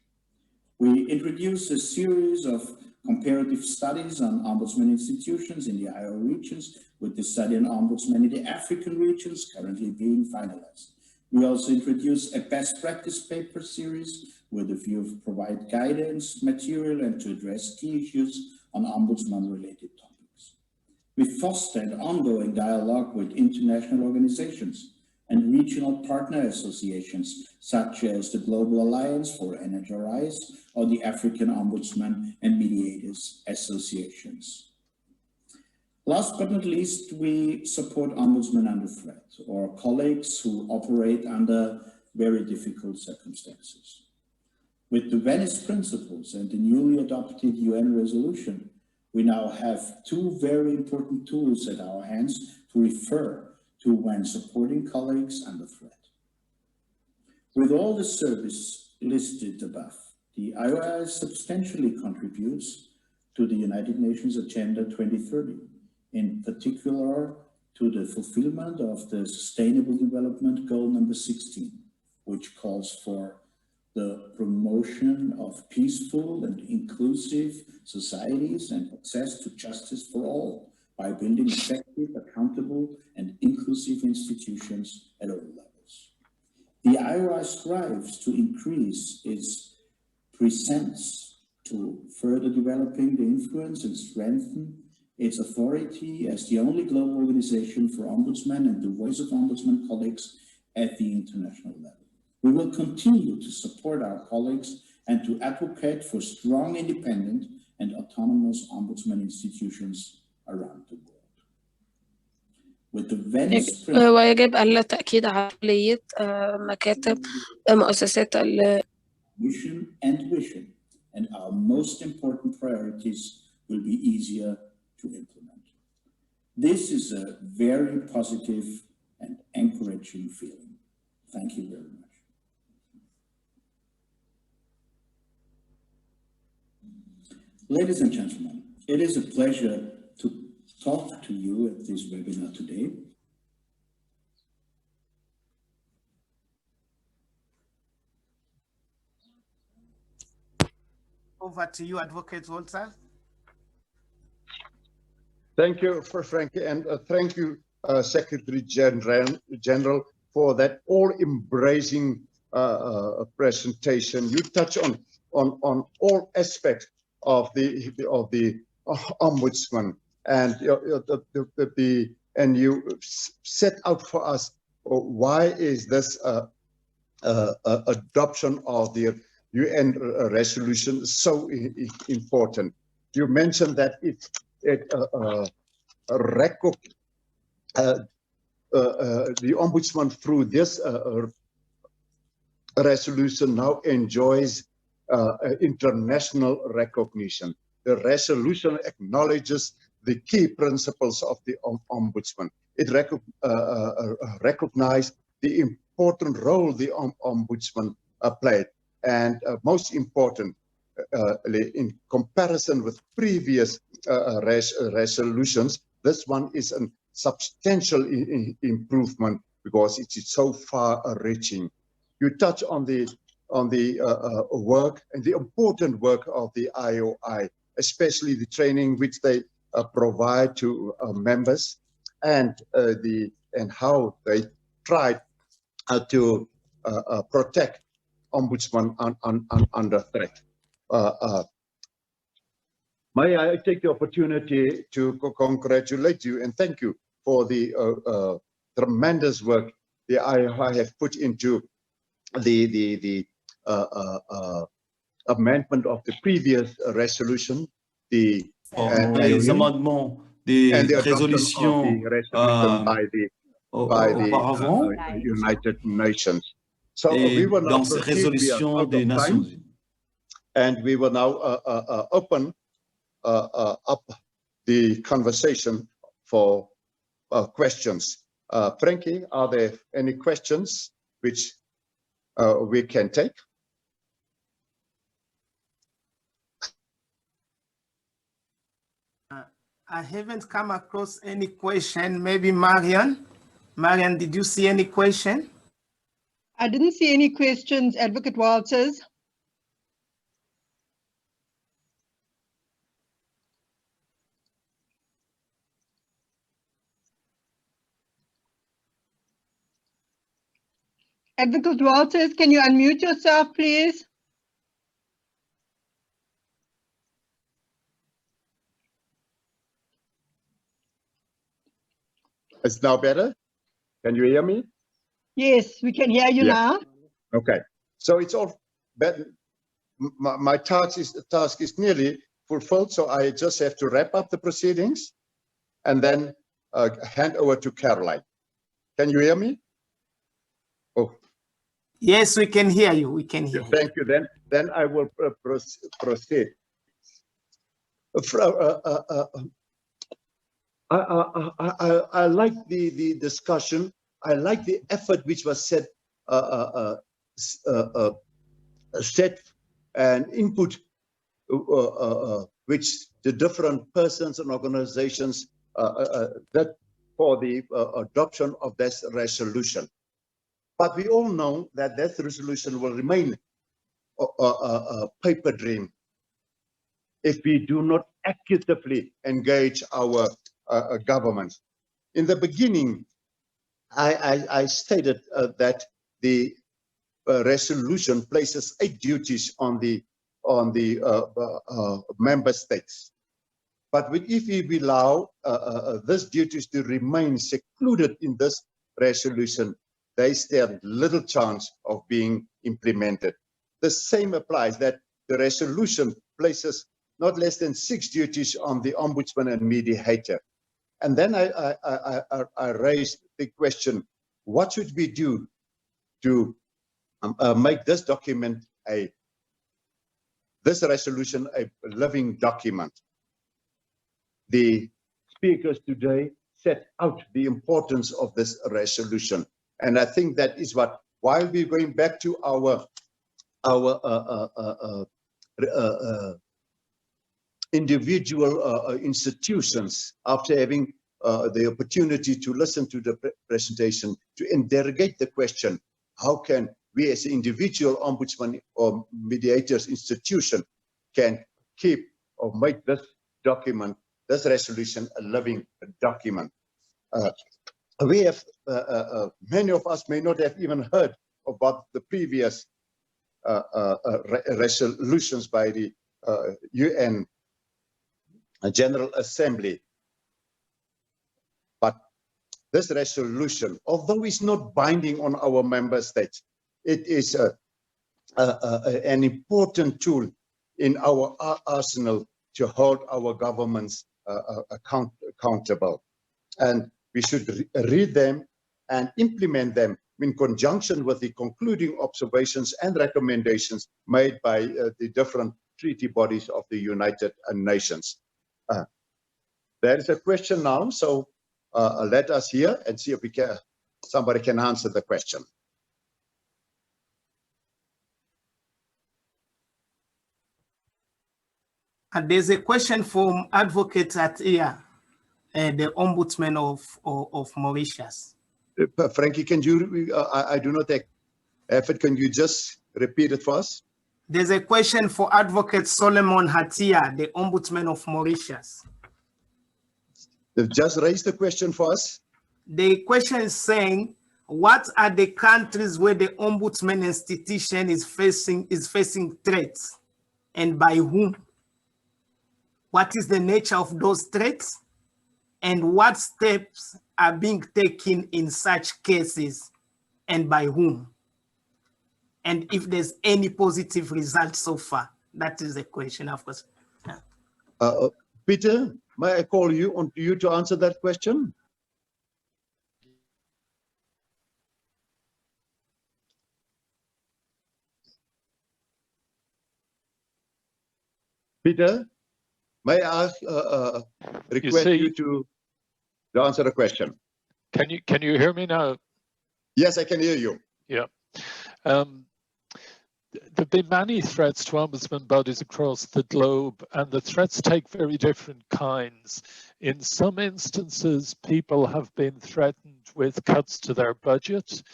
We introduce a series of comparative studies on ombudsman institutions in the IOI regions, with the study on ombudsman in the African regions currently being finalized. We also introduce a best practice paper series with a view to provide guidance, material, and to address key issues on ombudsman-related topics. We foster an ongoing dialogue with international organizations and regional partner associations, such as the Global Alliance for NHRIs or the African Ombudsman and Mediators Associations. Last but not least, we support ombudsmen under threat, or colleagues who operate under very difficult circumstances. With the Venice Principles and the newly adopted UN resolution, we now have two very important tools at our hands to refer to when supporting colleagues under threat. With all the service listed above, the IOI substantially contributes to the United Nations Agenda 2030, in particular to the fulfillment of the Sustainable Development Goal number 16, which calls for the promotion of peaceful and inclusive societies and access to justice for all by building effective, accountable, and inclusive institutions at all levels. The IOI strives to increase its presence to further developing the influence and strengthen its authority as the only global organization for ombudsmen and the voice of ombudsman colleagues at the international level. We will continue to support our colleagues and to advocate for strong, independent, and autonomous ombudsman institutions around the world. With the Venice Principles, ويجب ألا تأكيد عملية مكاتب مؤسسات mission and vision, and our most important priorities will be easier to implement. This is a very positive and encouraging feeling. Thank you very much. Ladies and gentlemen, it is a pleasure to talk to you at this webinar today. Over to you, Advocate Walter. Thank you, Frankie, and thank you, Secretary General, for that all-embracing presentation. You touch on all aspects of the ombudsman, and you set out for us why is this adoption of the UN resolution so important. You mentioned that the ombudsman through this resolution now enjoys international recognition. the resolution acknowledges the key principles of the Ombudsman. It recognized the important role the Ombudsman played, and most important, in comparison with previous resolutions, this one is a substantial improvement because it is so far-reaching. You touch on the work and the important work of the IOI, especially the training which they provide to members, and how they try to protect Ombudsman under threat. May I take the opportunity to congratulate you and thank you for the tremendous work the IOI have put into the amendment of the previous resolution, les amendements des résolutions auparavant, United Nations. So et dans ces résolutions des Nations Unies. And we will now open up the conversation for questions. Frankie, are there any questions which we can take? I haven't come across any question. Maybe Marian. Marian, did you see any question? I didn't see any questions, Advocate Walters. Advocate Walters, can you unmute yourself, please? It's now better. Can you hear me? Yes, we can hear you now. Okay, so it's all better. My task is nearly fulfilled, so I just have to wrap up the proceedings and then hand over to Caroline. Can you hear me? Oh. Yes, we can hear you. We can hear you. Thank you. Then I will proceed. I like the discussion. I like the effort which was set and input which the different persons and organizations that for the adoption of this resolution. But we all know that that resolution will remain a paper dream if we do not actively engage our government. In the beginning, I stated that the resolution places 8 duties on the member states. But if we allow these duties to remain secluded in this resolution, they stand little chance of being implemented. The same applies that the resolution places not less than 6 duties on the Ombudsman and mediator. And then I raised the question, what should we do to make this document, this resolution, a living document? The speakers today set out the importance of this resolution. And I think that is what, while we're going back to our individual institutions, after having the opportunity to listen to the presentation, to interrogate the question, how can we as an individual ombudsman or mediators institution can keep or make this document, this resolution, a living document? We have, many of us may not have even heard about the previous resolutions by the UN General Assembly. But this resolution, although it's not binding on our member states, it is an important tool in our arsenal to hold our governments accountable. And we should read them and implement them in conjunction with the concluding observations and recommendations made by the different treaty bodies of the United Nations. There is a question now, so let us hear and see if somebody can answer the question. And there's a question from Advocate Atia, the Ombudsman of Mauritius. Frankie, can you, I do not have it, can you just repeat it for us? There's a question for Advocate Solomon Hatia, the Ombudsman of Mauritius. They've just raised the question for us. The question is saying, what are the countries where the Ombudsman institution is facing threats, and by whom? What is the nature of those threats, and what steps are being taken in such cases, and by whom? And if there's any positive result so far. That is the question, of course. Yeah. Peter, may I call you on you to answer that question? Peter, may I request you to answer the question? Can you hear me now? Yes, I can hear you. Yeah. There have been many threats to ombudsman bodies across the globe, and the threats take very different kinds. In some instances, people have been threatened with cuts to their budget.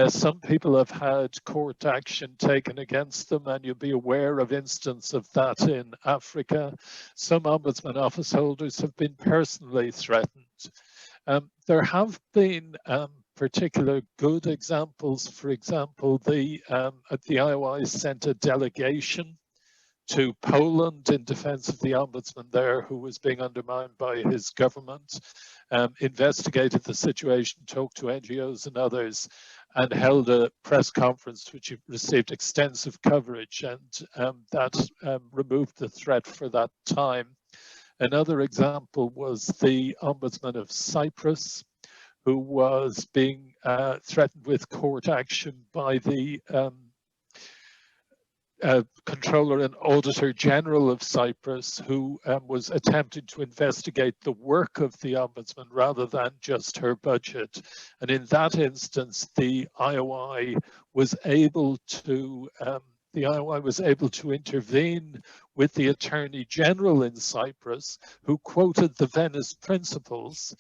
Some people have had court action taken against them, and you'll be aware of instances of that in Africa. Some ombudsman office holders have been personally threatened. There have been particular good examples. For example, the IOI sent a delegation to Poland in defense of the ombudsman there, who was being undermined by his government, investigated the situation, talked to NGOs and others, and held a press conference which received extensive coverage, and that removed the threat for that time. Another example was the Ombudsman of Cyprus, who was being threatened with court action by the Controller and Auditor General of Cyprus, who was attempting to investigate the work of the Ombudsman rather than just her budget. And in that instance, the IOI was able to intervene with the Attorney General in Cyprus, who quoted the Venice Principles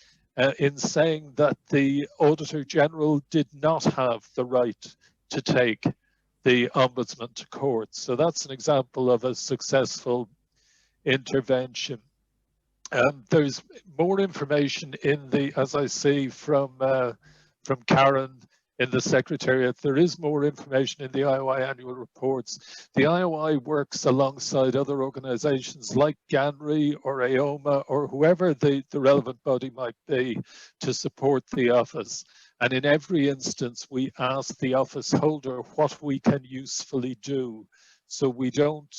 in saying that the Auditor General did not have the right to take the Ombudsman to court. So that's an example of a successful intervention. There's more information in the, as I see from Karen in the Secretariat, there is more information in the IOI annual reports. The IOI works alongside other organizations like GANRI or AOMA or whoever the relevant body might be to support the office. And in every instance, we ask the office holder what we can usefully do. So we don't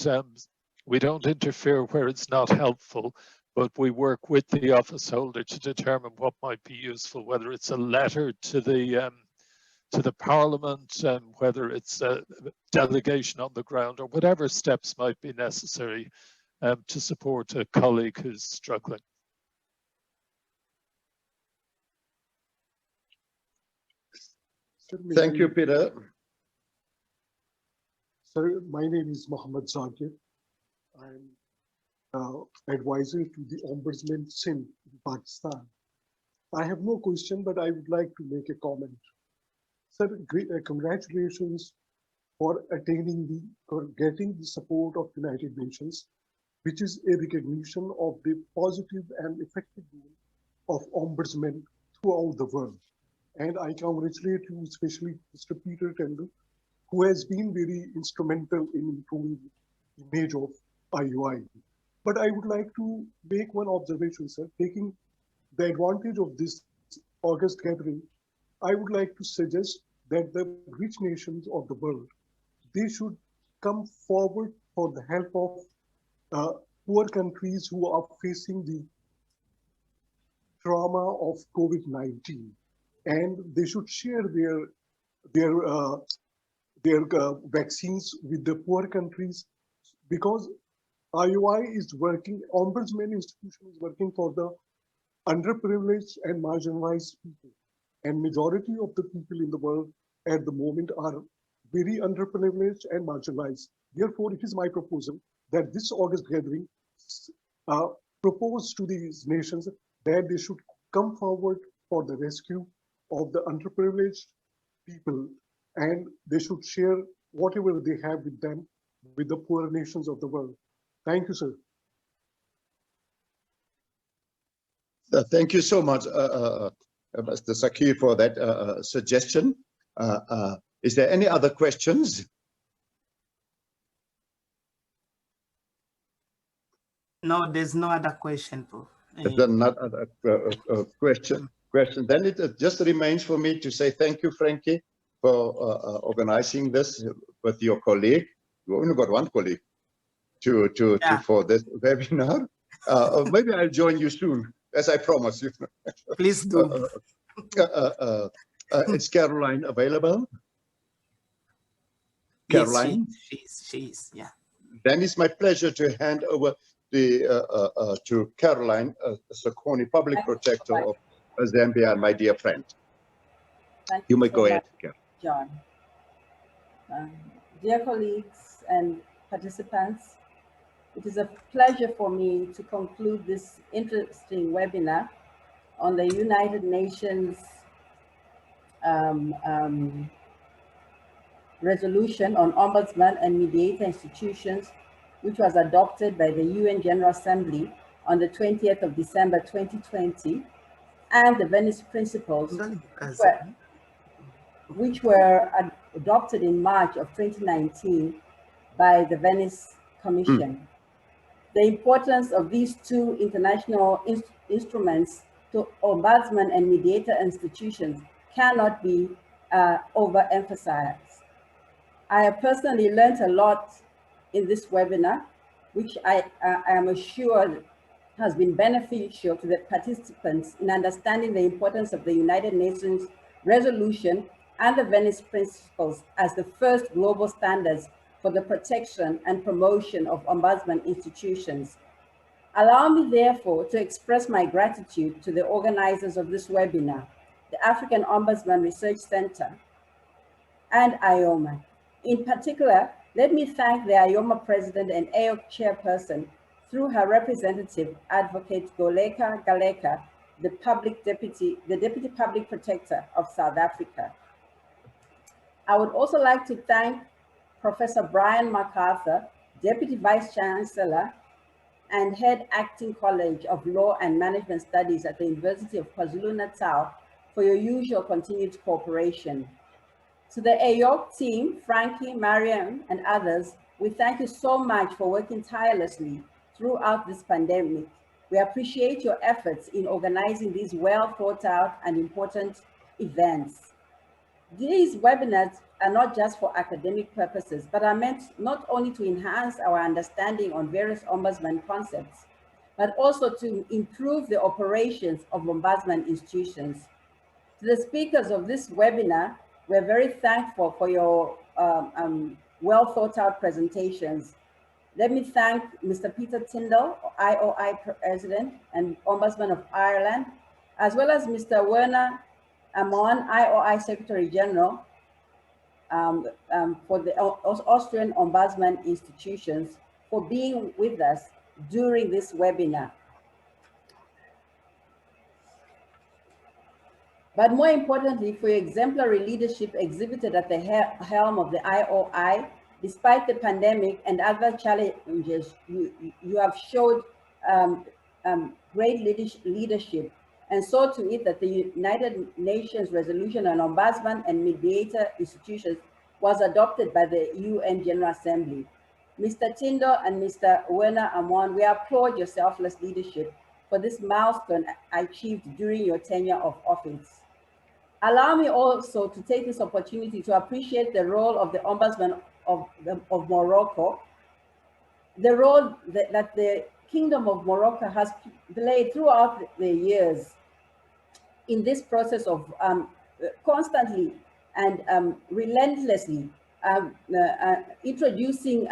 interfere where it's not helpful, but we work with the office holder to determine what might be useful, whether it's a letter to the Parliament, whether it's a delegation on the ground, or whatever steps might be necessary to support a colleague who's struggling. Thank you, Peter. Sir, my name is Mohammed Zakir. I'm advisor to the Ombudsman Sindh in Pakistan. I have no question, but I would like to make a comment. Sir, congratulations for getting the support of United Nations, which is a recognition of the positive and effective role of ombudsmen throughout the world. And I congratulate you, especially Mr. Peter Tindall, who has been very instrumental in improving the image of IOI. But I would like to make one observation, sir. Taking the advantage of this August gathering, I would like to suggest that the rich nations of the world, they should come forward for the help of poor countries who are facing the trauma of COVID-19. And they should share their vaccines with the poor countries, because IOI is working, Ombudsman Institution is working for the underprivileged and marginalized people. And majority of the people in the world at the moment are very underprivileged and marginalized. Therefore, it is my proposal that this August gathering propose to these nations that they should come forward for the rescue of the underprivileged people, and they should share whatever they have with them, with the poor nations of the world. Thank you, sir. Thank you so much, Mr. Sakir, for that suggestion. Is there any other questions? No, there's no other question, Prof. There's not other question. Then it just remains for me to say thank you, Frankie, for organizing this with your colleague. You only got one colleague for this webinar. Maybe I'll join you soon, as I promised you. Please do. Is Caroline available? Yes, Caroline? she's, yeah. Then it's my pleasure to hand over to Caroline Sacconi, Public Protector of Zambia, my dear friend. You may go ahead, John. Dear colleagues and participants, it is a pleasure for me to conclude this interesting webinar on the United Nations resolution on Ombudsman and Mediator institutions, which was adopted by the UN General Assembly on the 20th of December 2020, and the Venice Principles, which were adopted in March of 2019 by the Venice Commission. The importance of these two international instruments to Ombudsman and Mediator institutions cannot be overemphasized. I have personally learned a lot in this webinar, which I am assured has been beneficial to the participants in understanding the importance of the United Nations resolution and the Venice Principles as the first global standards for the protection and promotion of ombudsman institutions. Allow me, therefore, to express my gratitude to the organizers of this webinar, the African Ombudsman Research Center, and IOMA. In particular, let me thank the IOMA President and AORC Chairperson, through her representative, Advocate Goleka Galeka, the Deputy Public Protector of South Africa. I would also like to thank Professor Brian MacArthur, Deputy Vice Chancellor and Head Acting College of Law and Management Studies at the University of KwaZulu-Natal, for your usual continued cooperation. To the AORC team, Frankie, Mariam, and others, we thank you so much for working tirelessly throughout this pandemic. We appreciate your efforts in organizing these well thought out and important events. These webinars are not just for academic purposes, but are meant not only to enhance our understanding on various ombudsman concepts, but also to improve the operations of ombudsman institutions. To the speakers of this webinar, we're very thankful for your well thought out presentations. Let me thank Mr. Peter Tindall, IOI President and Ombudsman of Ireland, as well as Mr. Werner Amon, IOI Secretary General, for the Austrian Ombudsman institutions, for being with us during this webinar. But more importantly, for your exemplary leadership exhibited at the helm of the IOI, despite the pandemic and other challenges, you have showed great leadership, and saw to it that the United Nations resolution on ombudsman and mediator institutions was adopted by the UN General Assembly. Mr. Tindall and Mr. Werner Amon, we applaud your selfless leadership for this milestone achieved during your tenure of office. Allow me also to take this opportunity to appreciate the role of the Ombudsman of Morocco, the role that the Kingdom of Morocco has played throughout the years in this process of constantly and relentlessly introducing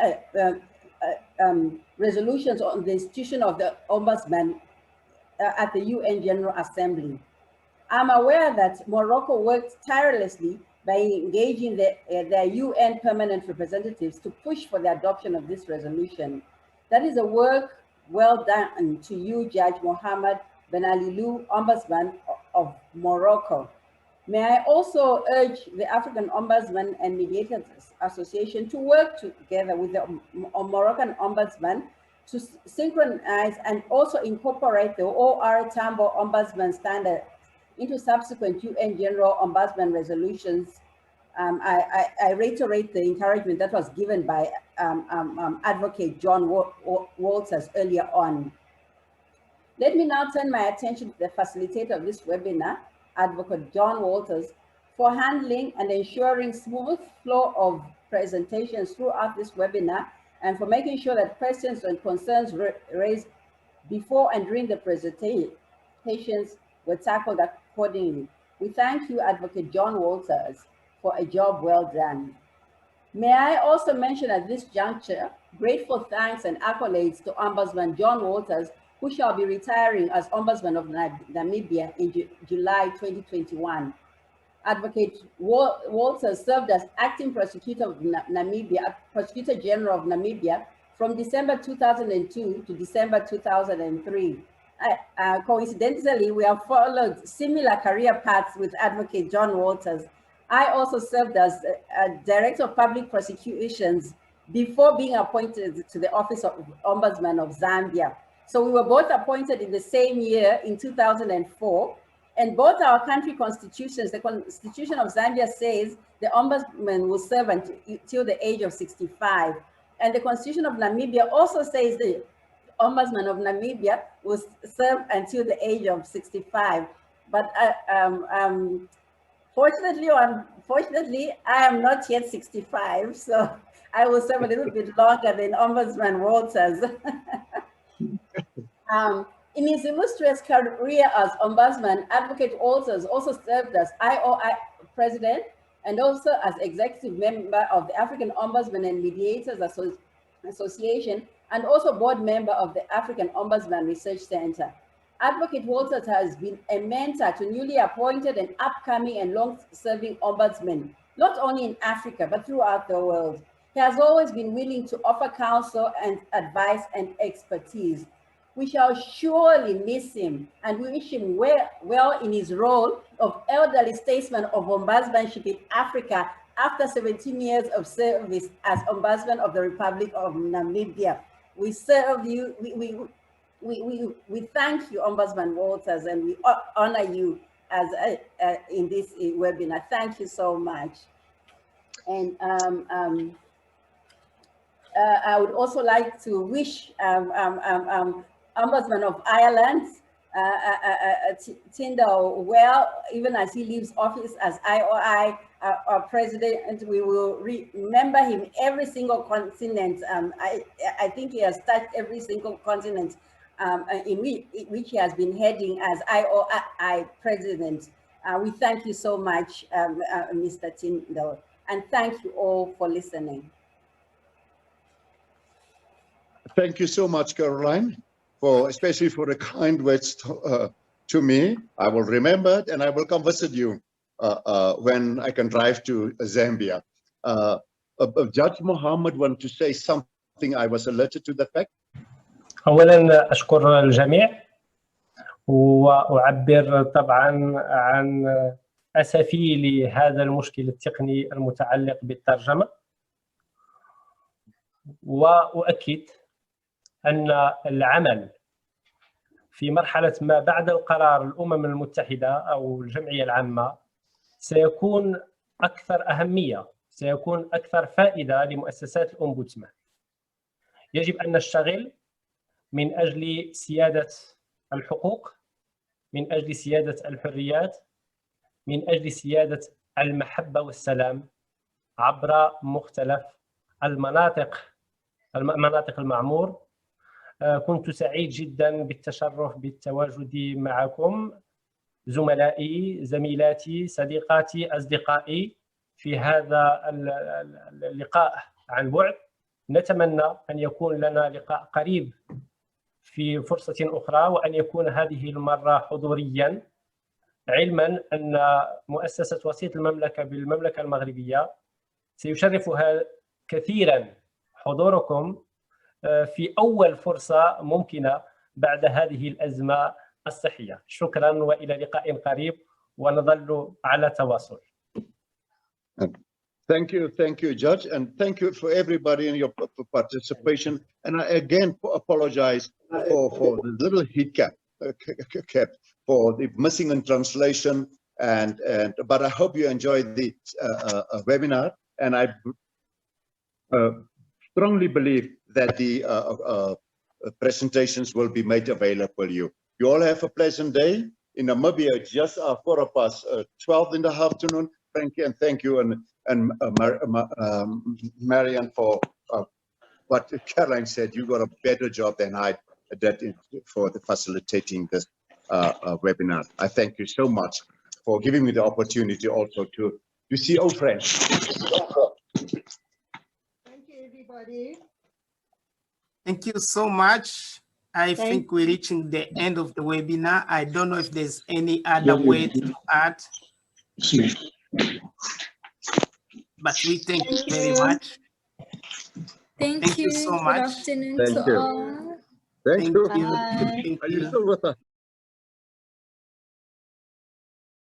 resolutions on the institution of the Ombudsman at the UN General Assembly. I'm aware that Morocco worked tirelessly by engaging their UN permanent representatives to push for the adoption of this resolution. That is a work well done to you, Judge Mohammed Ben Alilou, Ombudsman of Morocco. May I also urge the African Ombudsman and Mediators Association to work together with the Moroccan Ombudsman to synchronize and also incorporate the OR Tambo Ombudsman standard into subsequent UN General Ombudsman resolutions. I reiterate the encouragement that was given by Advocate John Walters earlier on. Let me now turn my attention to the facilitator of this webinar, Advocate John Walters, for handling and ensuring smooth flow of presentations throughout this webinar, and for making sure that questions and concerns raised before and during the presentations were tackled accordingly. We thank you, Advocate John Walters, for a job well done. May I also mention at this juncture, grateful thanks and accolades to Ombudsman John Walters, who shall be retiring as Ombudsman of Namibia in July 2021. Advocate Walters served as acting prosecutor of Namibia, Prosecutor General of Namibia from December 2002 to December 2003. Coincidentally, we have followed similar career paths with Advocate John Walters. I also served as Director of Public Prosecutions before being appointed to the Office of Ombudsman of Zambia. So we were both appointed in the same year in 2004, and both our country constitutions, the Constitution of Zambia says the Ombudsman will serve until the age of 65. And the Constitution of Namibia also says the Ombudsman of Namibia will serve until the age of 65. But fortunately or unfortunately, I am not yet 65, so I will serve a little bit longer than Ombudsman Walters. In his illustrious career as Ombudsman, Advocate Walters also served as IOI President and also as Executive Member of the African Ombudsman and Mediators Association, and also Board Member of the African Ombudsman Research Center. Advocate Walters has been a mentor to newly appointed and upcoming and long-serving ombudsmen, not only in Africa, but throughout the world. He has always been willing to offer counsel and advice and expertise. We shall surely miss him, and we wish him well in his role of elderly statesman of ombudsmanship in Africa after 17 years of service as Ombudsman of the Republic of Namibia. We serve you, we thank you, Ombudsman Walters, and we honor you as in this webinar. Thank you so much. And I would also like to wish Ombudsman of Ireland, Tindall, well, even as he leaves office as IOI President. We will remember him every single continent. I think he has touched every single continent in which he has been heading as IOI President. We thank you so much, Mr. Tindall, and thank you all for listening. Thank you so much, Caroline, especially for the kind words to me. I will remember it, and I will come visit you when I can drive to Zambia. Judge Mohammed wanted to say something. I was alerted to the fact. أولاً أشكر الجميع وأعبر طبعاً عن أسفي لهذا المشكل التقني المتعلق بالترجمة، وأؤكد أن العمل في مرحلة ما بعد القرار الأمم المتحدة أو الجمعية العامة سيكون أكثر أهمية، سيكون أكثر فائدة لمؤسسات الأومبودسمان. يجب أن نشتغل من أجل سيادة الحقوق، من أجل سيادة الحريات، من أجل سيادة المحبة والسلام عبر مختلف المناطق المعمور. كنت سعيد جدا بالتشرف بالتواجد معكم زملائي، زميلاتي، صديقاتي، أصدقائي في هذا اللقاء عن بعد. نتمنى أن يكون لنا لقاء قريب في فرصة أخرى، وأن يكون هذه المرة حضوريا، علما أن مؤسسة وسيط المملكة بالمملكة المغربية سيشرفها كثيرا حضوركم في أول فرصة ممكنة بعد هذه الأزمة الصحية. شكرا وإلى لقاء قريب، ونظل على تواصل. Thank you, Judge, and thank you for everybody in your participation. And I again apologize for the little hiccup for the missing in translation. But I hope you enjoyed the webinar, and I strongly believe that the presentations will be made available to you. You all have a pleasant day. In Namibia, it's just 12 in the afternoon. Thank you, and thank you, and Marian, for what Caroline said. You got a better job than I did for facilitating this webinar. I thank you so much for giving me the opportunity also to see old friends. Thank you, everybody. Thank you so much. I think we're reaching the end of the webinar. I don't know if there's any other way to add. But we thank you very much. Thank you so Good much. afternoon Thank to you. all. Thank you. Bye. Are you still with us?